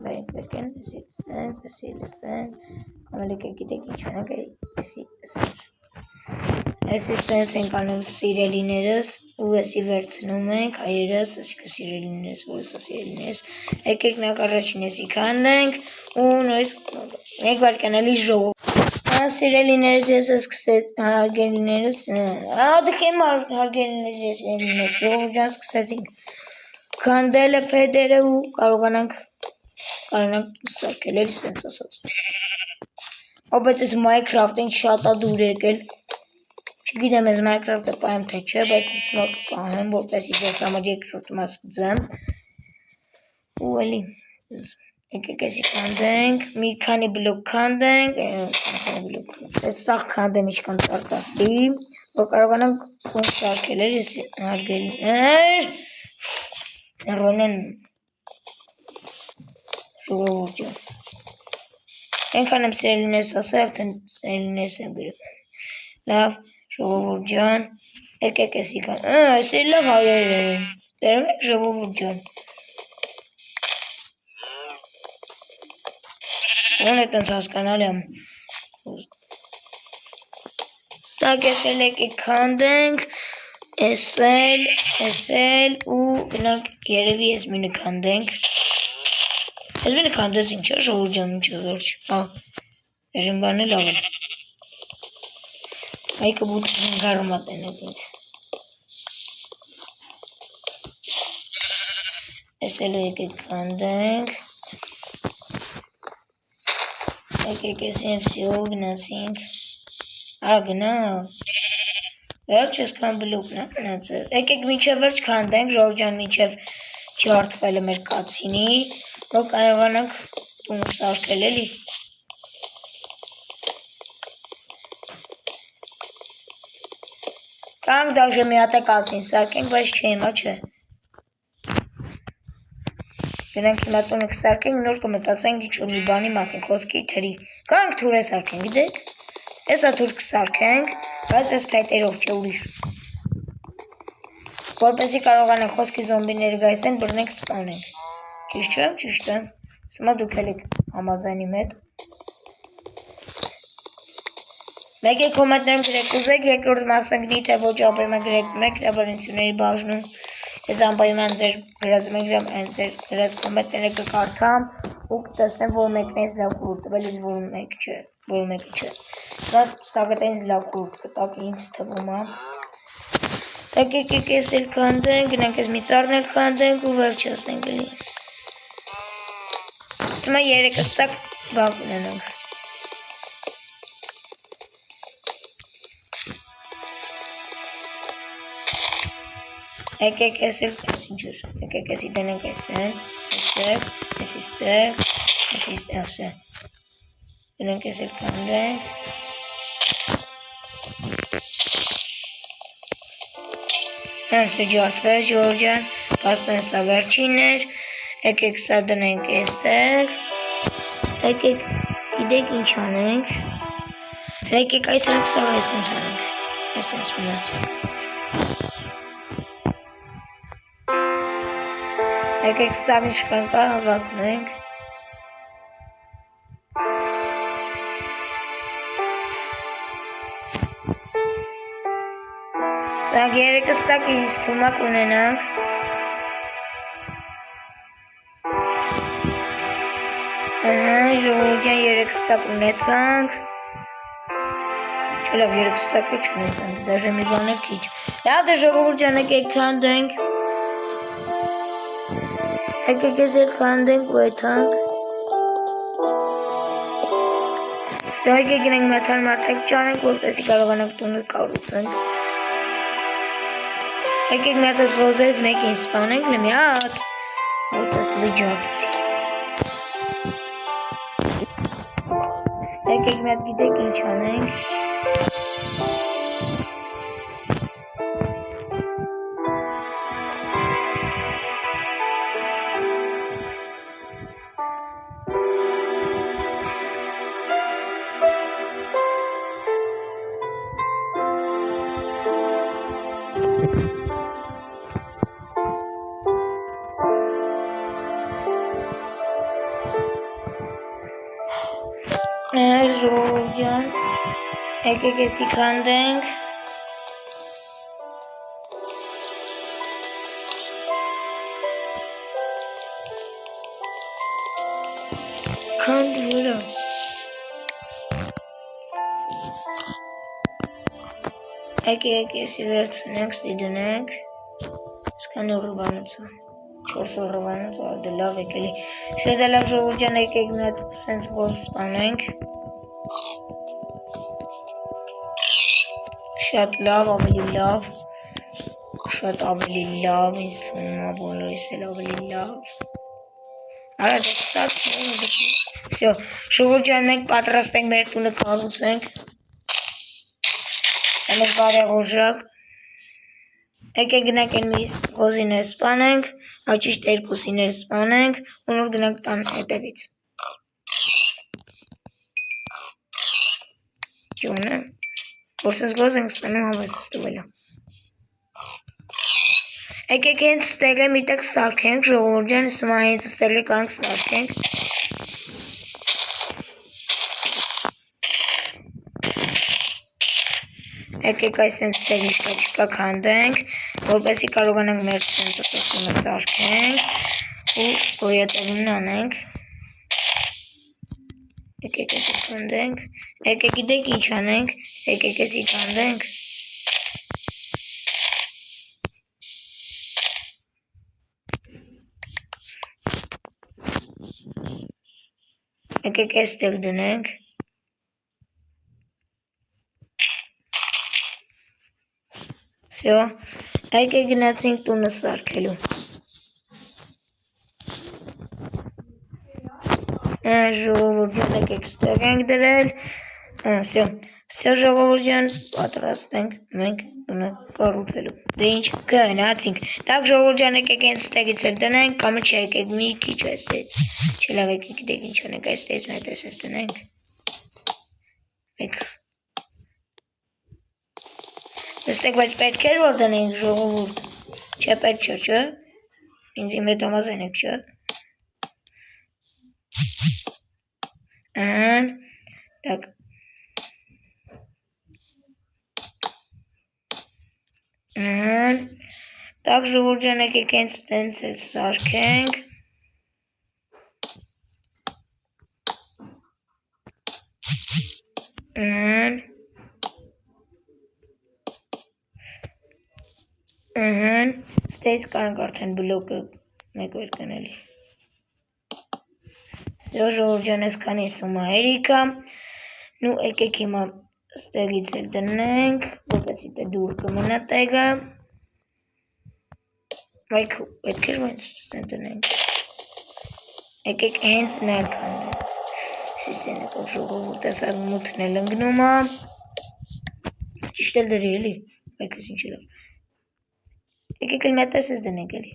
A: վերքեն եսի սենց եսի սենց կամել եկեք գիտեք ինչ անենք եսի սենց եսի սենց ենք անում սիրելիներս ու եսի վերցնում ենք հայերս եսիքը սիրելիներս ու եսա սիրելիներս եկեք նախ առաջին եսի քանդենք ու նույս մեկ վարկանալի ժողով սիրելիներս ես սկսեց հարգելիներս դուք եմ հարգելիներս ժողովուրդ ջան սկսեցինք քանդելը փետերը ու կարողանանք սարքել էլի սենց ասած բայց ես Minecraft-ին շատ ա դուր եկել չգիտեմ ես Minecraft-ը պայեմ թե չէ բայց ես մոտ կահեմ որպեսի ես համար երկրորդ մաս գծեմ ու էլի եկեք եսի քանդենք մի քանի բլոկ քանդենք ես սաղ քանդեմ ինչքան ծարկաստի որ կարողանանք կոնք սարքել էր ես հարգելիներ նռոնեն ժողովուրդ ջան ենքան եմ սերելիներս ասա արդեն սերելիներս եմ գրում լավ ժողովուրդ ջան եկեք եսի քան եսի լավ հայեր են դերում եք ժողովուրդ ջան Ոնց է տենց հասկանալի եմ Так եսել եկեք քանդենք եսել ու գնանք երևի ես մինը քանդենք ես մինը քանդեցինք չէ ժողովուրդ ջան ինչ վերջ այժմ բանը լավ է այկը բուտին գարմա տենեք ինձ եսել եկեք քանդենք եկեք եսիմ վսյո գնացինք գնա վերջ եսքան բլոկն է գնացել եկեք մինչև վերջ քանդենք ժողովուրդ ջան մինչև ջարդվել է մեր կացինի, որ կարողանանք տունը սարքել էլի։ Կանք դաժե մի հատ է կացին սարքենք, բայց չէ հիմա չէ։ Գնանք հիմա տունը կսարքենք, նոր կմտածենք ինչ-որ մի բանի մասին, խոսքի թրի։ Կանք թուր է սարքենք, գիտեք։ Էսա թուր կսարքենք, բայց այս փայտերով չէ ուրիշ։ Որպեսզի կարողանանք խոսքի զոմբիները գայս են, բռնենք սպանենք։ Ճիշտ չէ, ճիշտ է։ Հիմա դուք էլ եք համաձայնի հետ։ Մեկ է կոմենտներում գրեք ուզեք, երկրորդ մասնագնի թե ոչ ապրում եք գրեք մեկ լաբորինցիների բաժնում։ Ես անպայման ձեր գրած կոմենտները կկարդամ ու կտեսնեմ, որ մեկն է լավ կուրտ տվել, իսկ որ մեկը չէ։ Դա սակայն լավ կուրտ կտակ ինձ թվում է։ Եկեք ես էլ քանդենք, գնանք ես մի ծառներ քանդենք ու վերջացնենք էլի։ Հիմա 3 ստակ բան ունենանք։ Եկեք ես էլ ինչ-որ, եկեք եսի դնենք այսենց, եսի ստեղ, դնենք ես էլ քանդենք։ Հենց ջարդվեց Ջորջան, պաստան սա վերջինն էր, եկեք սա դնենք այստեղ, եկեք գիտեք ինչ անենք, եկեք այսրակ սա այսենց անենք, այսենց մնաց։ Եկեք սա ինչքան կա հավակնենք։ Սա 3 ստակ ինձ թվում է կունենանք։ Ժողովուրդ ջան 3 ստակ ունեցանք։ Չէ լավ 3 ստակը չունեցանք, դաժե մի բան էլ քիչ։ Լավ դե ժողովուրդ ջան եկեք քանդենք։ Եկեք ես էլ քանդենք ու եթանք։ Սա եկեք գնենք մեթալ մարդակ ճանենք, որպեսզի կարողանանք տունը կառուցենք։ Եկեք մի հատ ես գոզես մեկին սպանենք, մի հատ, որպես տվի ջարդեցի։ Եկեք մի հատ գիտեք ինչ անենք։ Ժողովուրդ ջան, եկեք եսի քանդենք։ Քանդի վրա։ Եկեք եսի վերցնենք, ստի դնենք։ Սկանի ուրվանուց է, 4 ուրվանուց է, դե լավ եկելի։ Շետը լավ ժողովուրդ ջան, եկեք մի հատ սենց գոզ սպանենք։ Շատ լավ, ավելի լավ, ինձ թվում է բոլորիս էլ ավելի լավ։ Արա դե ստաց մոնը դեպի։ Всё, ժողովուրդ ջան, մենք պատրաստ ենք մեր տունը կառուցենք։ Մենք բարեգորժակ։ Եկեք գնանք այն մի գոզիներ սպանենք, ճիշտ 2-իներ սպանենք, ու նոր գնանք տան հետևից։ Ջոնը։ Որ սենց գոզ ենք ստանում հավես ստուվելը։ Եկեք հենց ստեղը միտակ սարքենք, ժողովուրդ ջան, սումա հենց ստեղը կանք սարքենք։ Եկեք այս սենց ստեղ իշկա չկա քանդենք, որպեսի կարողանանք մեր սենց ոտոսումը սարքենք ու գոյատևումն անենք։ Եկեք եսի քանդենք, եկեք գիտեք ինչ անենք, եկեք եսի քանդենք։ Եկեք այստեղ դնենք։ Всё, եկեք գնացինք տունը սարքելու։ Ժողովուրդ ջան, եկեք ստեղ ենք դրել։ Всё ժողովուրդ ջան, պատրաստ ենք մենք բնը կառուցելու։ Դե ինչ գնացինք։ Так ժողովուրդ ջան, եկեք հենց ստեղից էլ դնենք, կամ չէ, եկեք մի քիչ այստեղ։ Չէ, լավ, եկեք գիտեք ինչ անենք, այստեղից մի հատ էս դնենք։ Այստեղ բայց պետք է որ դնենք ժողովուրդ։ Չէ, պետք չէ, չէ։ Ինձ իմ հետ համաձայն եք, չէ։ Так. Так ժողովուրդ ջան, եկեք հենց տենց էլ սարքենք։ Ստեյց կանք արդեն բլոկը մեկ վեր կնելի։ Всё ժողովուրդ ջան, այսքանի սումա հերիքա։ Նու եկեք հիմա ստեղից էլ դնենք, որպեսզի դե դուր կմնա տեղը։ Բայց պետք է հենց դնենք։ Եկեք հենց ներքանենք։ Սիսենը ժողովուրդ ասա մութն էլ ընկնում է։ Ճիշտ էլ դրի էլի, բայց ինչ լավ։ Եկեք էլ մեծ էս դնենք էլի։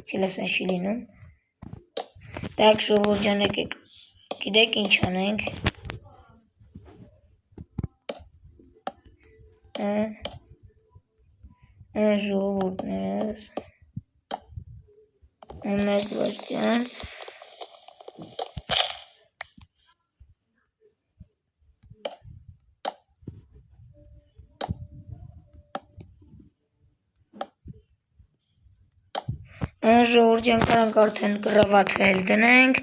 A: Չլասան չի լինում։ Так ժողովուրդ ջան, եկեք գիտեք ինչ անենք։ Ժողովուրդներս մեկ վարդյան ժողովուրդ ջան, կարանք արդեն կրավաթը էլ դնենք,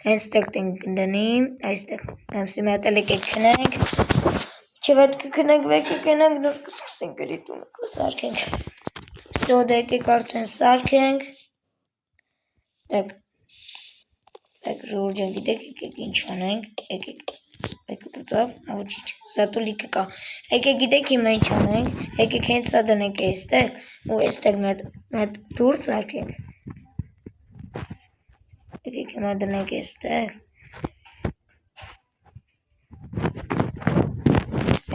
A: հենց տեղ տենք դնի, այստեղ հենց մի հատ էլ եկեք քնենք, չէ վետ կքնենք, վեկ կքնենք, նոր կսկսենք էլի տունը կսարքենք, всё դե եկեք արդեն սարքենք, տեք ժողովուրդ ջան, գիտեք եկեք ինչ անենք, եկեք բծավ, ոչինչ, սա տուլիկը կա, եկեք գիտեք հիմա ինչ անենք, եկեք հենց սա դնենք այստեղ, ու այստեղ մի հատ դուր սարքենք, եկեք հիմա դնենք այստեղ,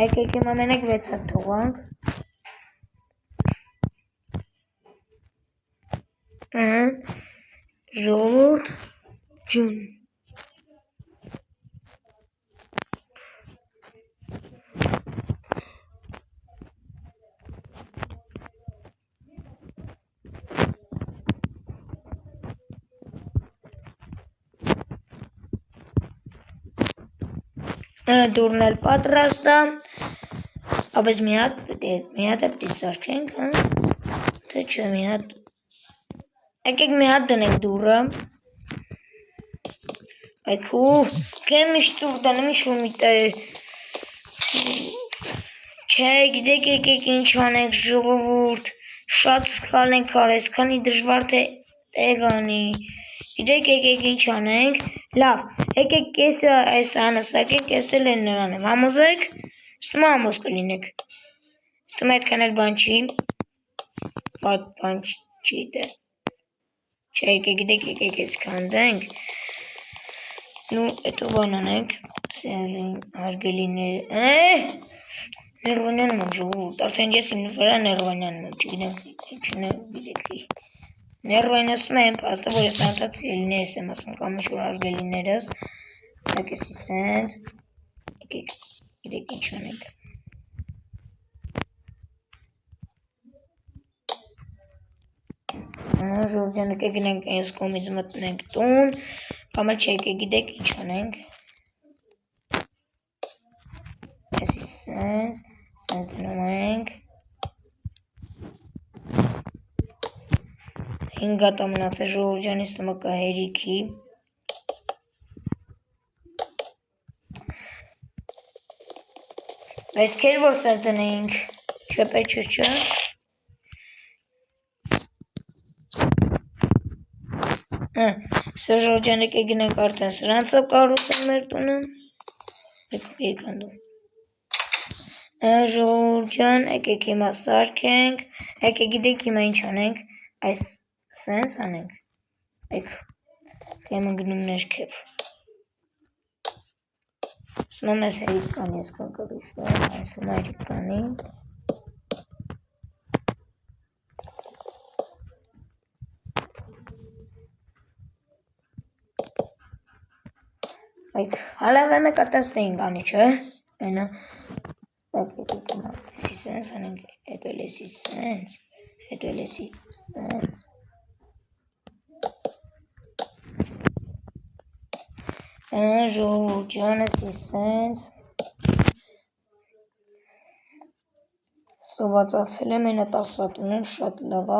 A: եկեք հիմա մենակ 6 հատ թողանք, ժողովուրդ ջան, դուրն էլ պատրաստ է, ապես մի հատ պետք է սարքենք, թե չէ մի հատ, եկեք մի հատ դնենք դուրը, այքու, կեմ իշ ծուր դանեմ ինչ-որ մի տեղ, չէ, գիտեք եկեք ինչ անենք ժողովուրդ, շատ սխալ ենք արես, քանի դժվար թե տեղ անի, գիտեք եկեք ինչ անենք, լավ, եկեք կեսը այս անը սարքենք, կեսը էլ են նրան եմ, համոզեք, ստում համոզ կլինեք, ստում այդքան էլ բան չի, բան չի դե, չէ եկեք գիտեք եկեք ես կանդենք, նու էտո բան անենք, հարգելիներ, ներվանյանում եմ ժողովուրդ, արդեն ես իմ վրա ներվանյանում եմ, չգիտեմ, ներվայնասում եմ, աստը որ ես անտած ելիներս եմ ասում, կամ ինչ որ արգելիներս, եք եսի սենց, եկեք ինչ անենք, ժողովուրդ ջան, եկեք գնանք այս կողմից մտնենք տուն, կամ էլ չէ եկեք գիտեք ինչ անենք, եսի սենց դնում ենք, 5 հատ մնացել ժողովուրդ ջանի ստումը կա հերիքի, պետք էր որ սենց դնեինք, չէ պետք չէ, Սա ժողովուրդ ջան եկեք գնանք արդեն սրանցով կառուցենք մեր տունը, եկեք անդում, ժողովուրդ ջան եկեք հիմա սարքենք, եկեք գիտեք հիմա ինչ անենք, այս սենց անենք, Կեմ ընգնում ներքև։ Սնում ես հերիք կան ես կան կրիշը, այսում հերիք կանի։ Այք, հալավ եմ է կատասնեին կանի չէ, ենա, տակ եկեք հիմա, եսի սենց անենք, հետո էլ եսի սենց, հետո էլ եսի սենց։ Ժողջանը սիսենց սովածացել եմ ենա տասատուն եմ շատ լավա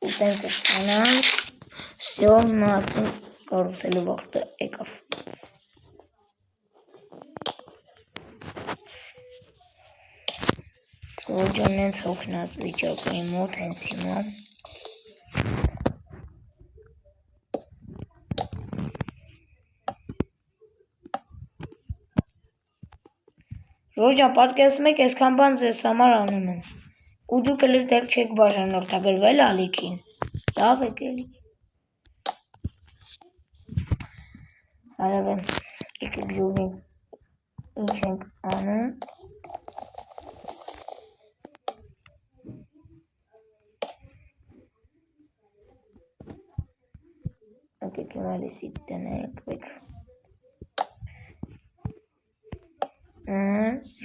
A: ուտենք ուստանանք սյո հիմա արդեն կարուսելու վաղթը եկավ ժողջանն ենց հոգնած վիճակայի մոտ հենց հիմա Ժողջան, պատկերացնում եք այսքան բան ձեզ համար անում եմ։ Ու դուք էլ դեռ չեք բաժանորդագրվել ալիքին։ Լավ եք էլի։ Արավ եմ, եկեք ժողին ինչ ենք անում։ Եկեք հիմա լիսի տնենք, վեք։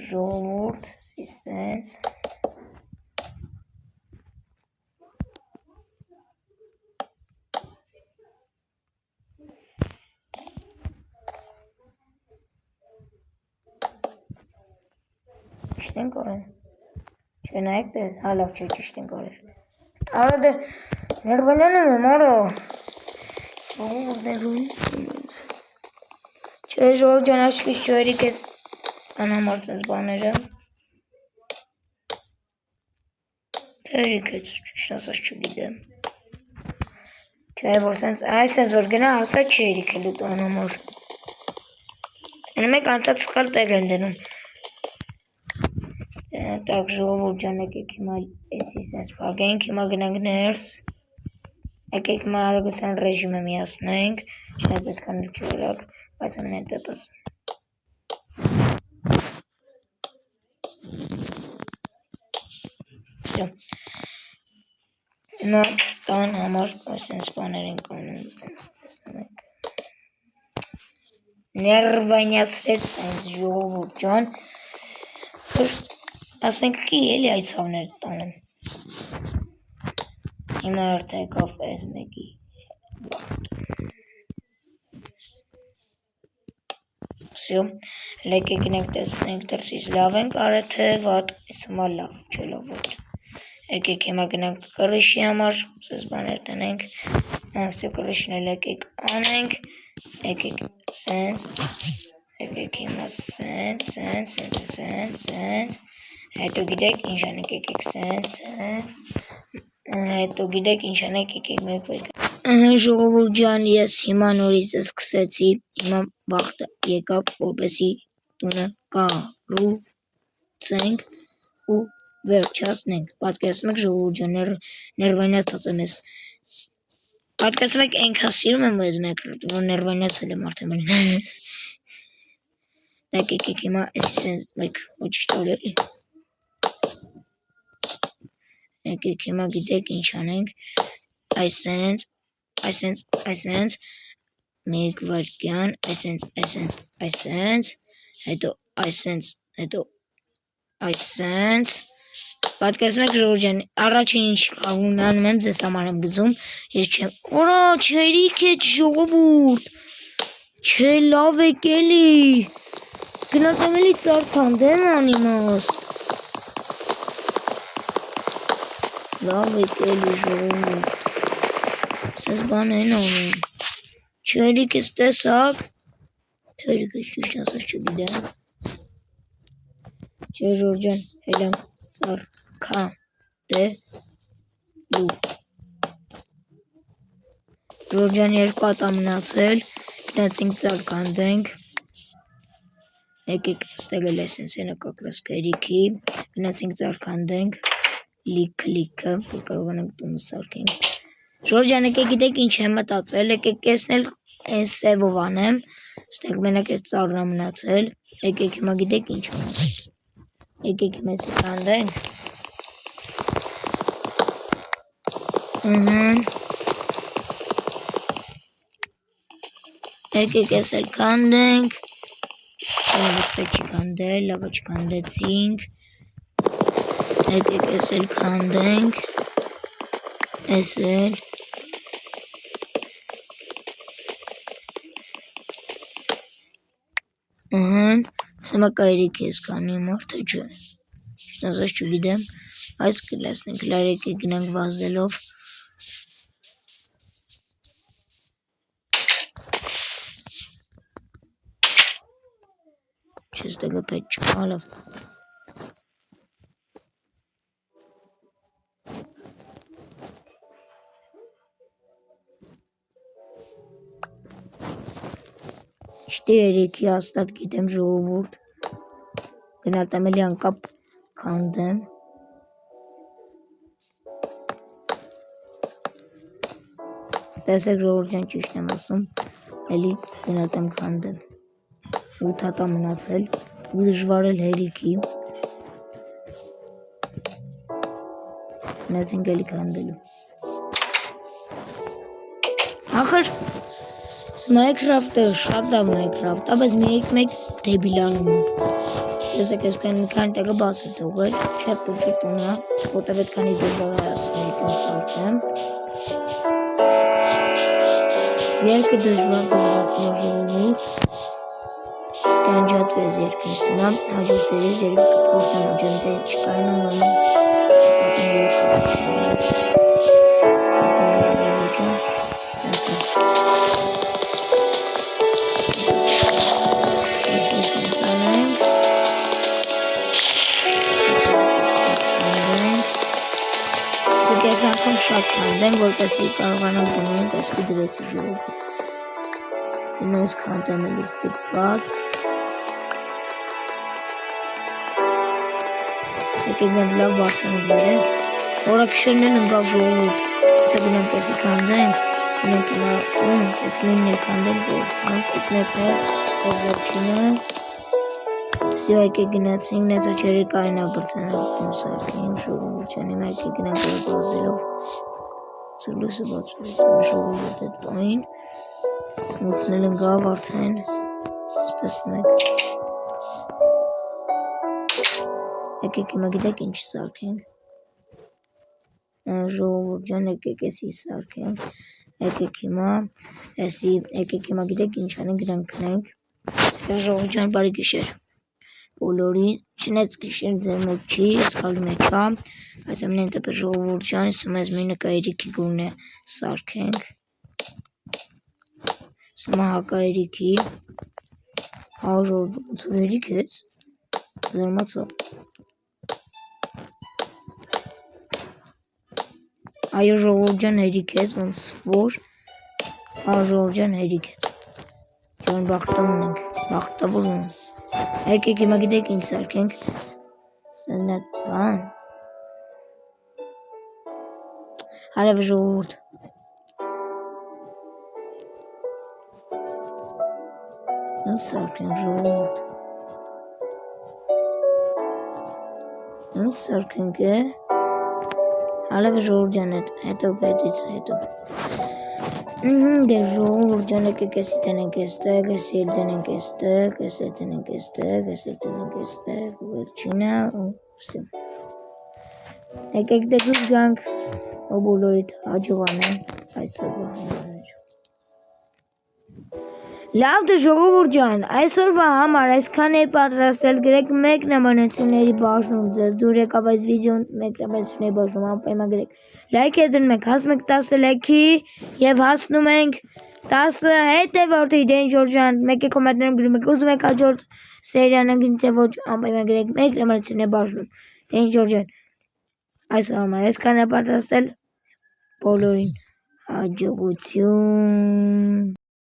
A: Ժողորդ, սիսենց Ճիշտ ենք օրեն Չէ նայեք դե, հալավ չէ ճիշտ ենք օրեր Արա դե, ներվանյանում եմ արա Ժողորդ ներվանյանում Չէ ժողորդ ջան աշկիս չորիկ ես անհամար սենց բաները Թերիք է ճիշտ ասած չգիտեմ Չէ որ սենց այս սենց որ գնա հաստատ չի երիք էլ ուտ անհամար Են մեկ անտակ սխալ տեղ եմ դնում Так ժողովուրդ ջան եկեք հիմա էսի սենց փագենք հիմա գնանք ներս Եկեք հիմա արագության ռեժիմը միացնենք Չնայած այդքան չորակ բայց ամեն դեպս Всё. Հիմա տան համար սենց բաներ ենք անում սենց Ներվայնյացրեց սենց ժողովուրդ ջան Ասենք կի էլի այցավներ տանեմ Հիմա արդա եկավ այս մեկի Всё, լեկեք գնենք տեսնենք դրսից լավ ենք արել թե վատ, հիմա լավ, չէ լավ ոչ Եկեք հիմա գնանք կռիշի համար, սենց բաներ տնենք Всё կռիշն էլ եկեք անենք Եկեք սենց Եկեք հիմա սենց, սենց Հետո գիտեք ինչ անենք եկեք սենց, Հետո գիտեք ինչ անենք եկեք մեկ վեր Ժողովուրդ ջան ես հիմա նորից սկսեցի Հիմա վաղթը եկավ որպեսի տունը կառուցենք ու վերջացնենք Պատկերացնում եք ժողովուրդ ջան ներվայնացած եմ ես Պատկերացնում եք այնքան սիրում եմ այս մեկը որ ներվայնացել եմ արդեն Դակ եկեք հիմա էսի սենց մեկ ոչիշ տալերի Եկեք հիմա գիտեք ինչ անենք Այսենց մեկ վարկյան այսենց հետո այսենց Պատկերացնում եք ժողովուրդ ջան առաջին ինչ խաղում անում եմ ձեզ համար եմ գծում ես չեմ Օրա չերիք է ժողովուրդ Չէ լավ եք էլի Գնացեմ էլի ծարքան դեմ անիմաստ Լավ եք էլի ժողովուրդ Սենց բան են անում Չերիք ես տեսակ Թերիք ես ճիշտ ասած չգիտեմ Չէ ժողովուրդ ջան հելանք ծարքանդելու Ժողովուրդ ջան երկու հատ մնացել Գնացինք ծարքանդենք Եկեք ստեղ էլ սենց ենա կակրած կերիքի Գնացինք ծարքանդենք Լիքը որ կարողանանք տունը սարքենք Ժորժան, եկեք գիտեք ինչ եմ մտածել, եկեք կեսնել այս սևով անեմ, ստենք մենակ այս ծառնա մնացել, եկեք հիմա գիտեք ինչ եկեք մեսի կանդենք եկեք ես էլ կանդենք չեմ ոսպետ չկանդել, լավը չկանդեցինք եկեք ես էլ կանդենք ես էլ Սմա կայրիկ ես կանի մարդը ջը Չնասած չգիտեմ Այս կլասնենք լար եկեք գնանք վազդելով Չես տգը պետ չկալավ Շտի երեքի աստատ գիտեմ ժողովուրդ Գնալտամ էլի անկապ կանդեմ Տեսեք ժողովուրդ ճիշտ եմ ասում Էլի գնալտամ կանդեմ 8 հատա մնացել ու դժվար էլ հերիքի Մնացինք էլի կանդելու Ախր Minecraft-ը շատ լավ Minecraft-ը, բայց մեկ դեբիլանում է Տեսեք ես կան մի քանի տեղը բաց է թողել, շատ տուջուտուն է, որտև այդքանի դժվար հայացնել տուն սարքեմ Երկը դժվար դժվասնող ժողովուրդ Տանջատվի ես երկն ստումա, հաջող սերիս երկը կպորտեմ աջեմ դե չկայնամ լանում Ես անգամ շատ կանդենք, որպեսի կարողանանք դնենք այս կդրեցի ժողովուրդ Նոս կանդեմ էլի ստիպված Եկեք մենք լավ բարձրանք վերև Որակշերն էլ ընկավ ժողովուրդ Հեսա գնանք եսի կանդենք Գնանք հիմա ես մինն էլ կանդենք որտանք Ես մեկն էլ որվերջինը Սյո եկեք գնացինք, նեցա չերի կայնա բրծանակ տուն սարքենք ժողովուրդ չան հիմա եկեք գնանք որ բազելով Սրլուսը բացուրից ժողովուրդ էդ պային Մութնել ընգավ արդեն Ստեսում եք Եկեք հիմա գիտեք ինչ սարքենք Ժողովուրդ ջան եկեք եսի սարքենք Եկեք հիմա գիտեք ինչ անենք գնանք քնենք Սա ժողովուրդ ջան բարի գիշեր Բոլորի չնեց գիշեր ձեր մեջ չի, սխալի մեջ հա Այս ամենեն տպը ժողովուրդ ջան, իսում ես մի նկայրիքի գունն է սարքենք Սմա հակայրիքի Հա ժողովուրդ հերիք ես Զրմացա Այո ժողովուրդ ջան հերիք ես, ոնց որ Հա ժողովուրդ ջան հերիք ես Ջան բախտավուն ենք, բախտավոր ունենք Եկեք հիմա գիտեք ինչ սարքենք Սենատ բան Հարև ժողովուրդ Ինչ սարքենք ժողովուրդ Ինչ սարքենք է Հարև ժողովուրդ ջան հետո պետից հետո Դե ժողովուրդ ջան եկեք եսի տնենք եստեղ, եսի էլ տնենք եստեղ, եսի տնենք եստեղ, եսի տնենք եստեղ, վերջինը ու վսյո Եկեք դե դուր գանք ու բոլորիդ հաջողանեն այսօրվա համարներ Լավ դե ժողովուրդ ջան, այսօրվա համար այսքան էի պատրաստել գրեք մեկնաբանությունների բաժնում ձեզ դուր եկավ այս վիդեոն մեկնաբանությունների բաժնում անպայման գրեք լայք է դնում եք հասնում եք 10 լայքի եւ հասնում ենք 10 հետևորդի Danger ջան մեկ է կոմենտներում գրում եք ուզում եք հաջորդ սերիան ընկնի թե ոչ անպայման գրեք մեկնաբանությունների բաժնում Danger ջան այսօր համար այսքան է պատրաստել բոլորին հաջողություն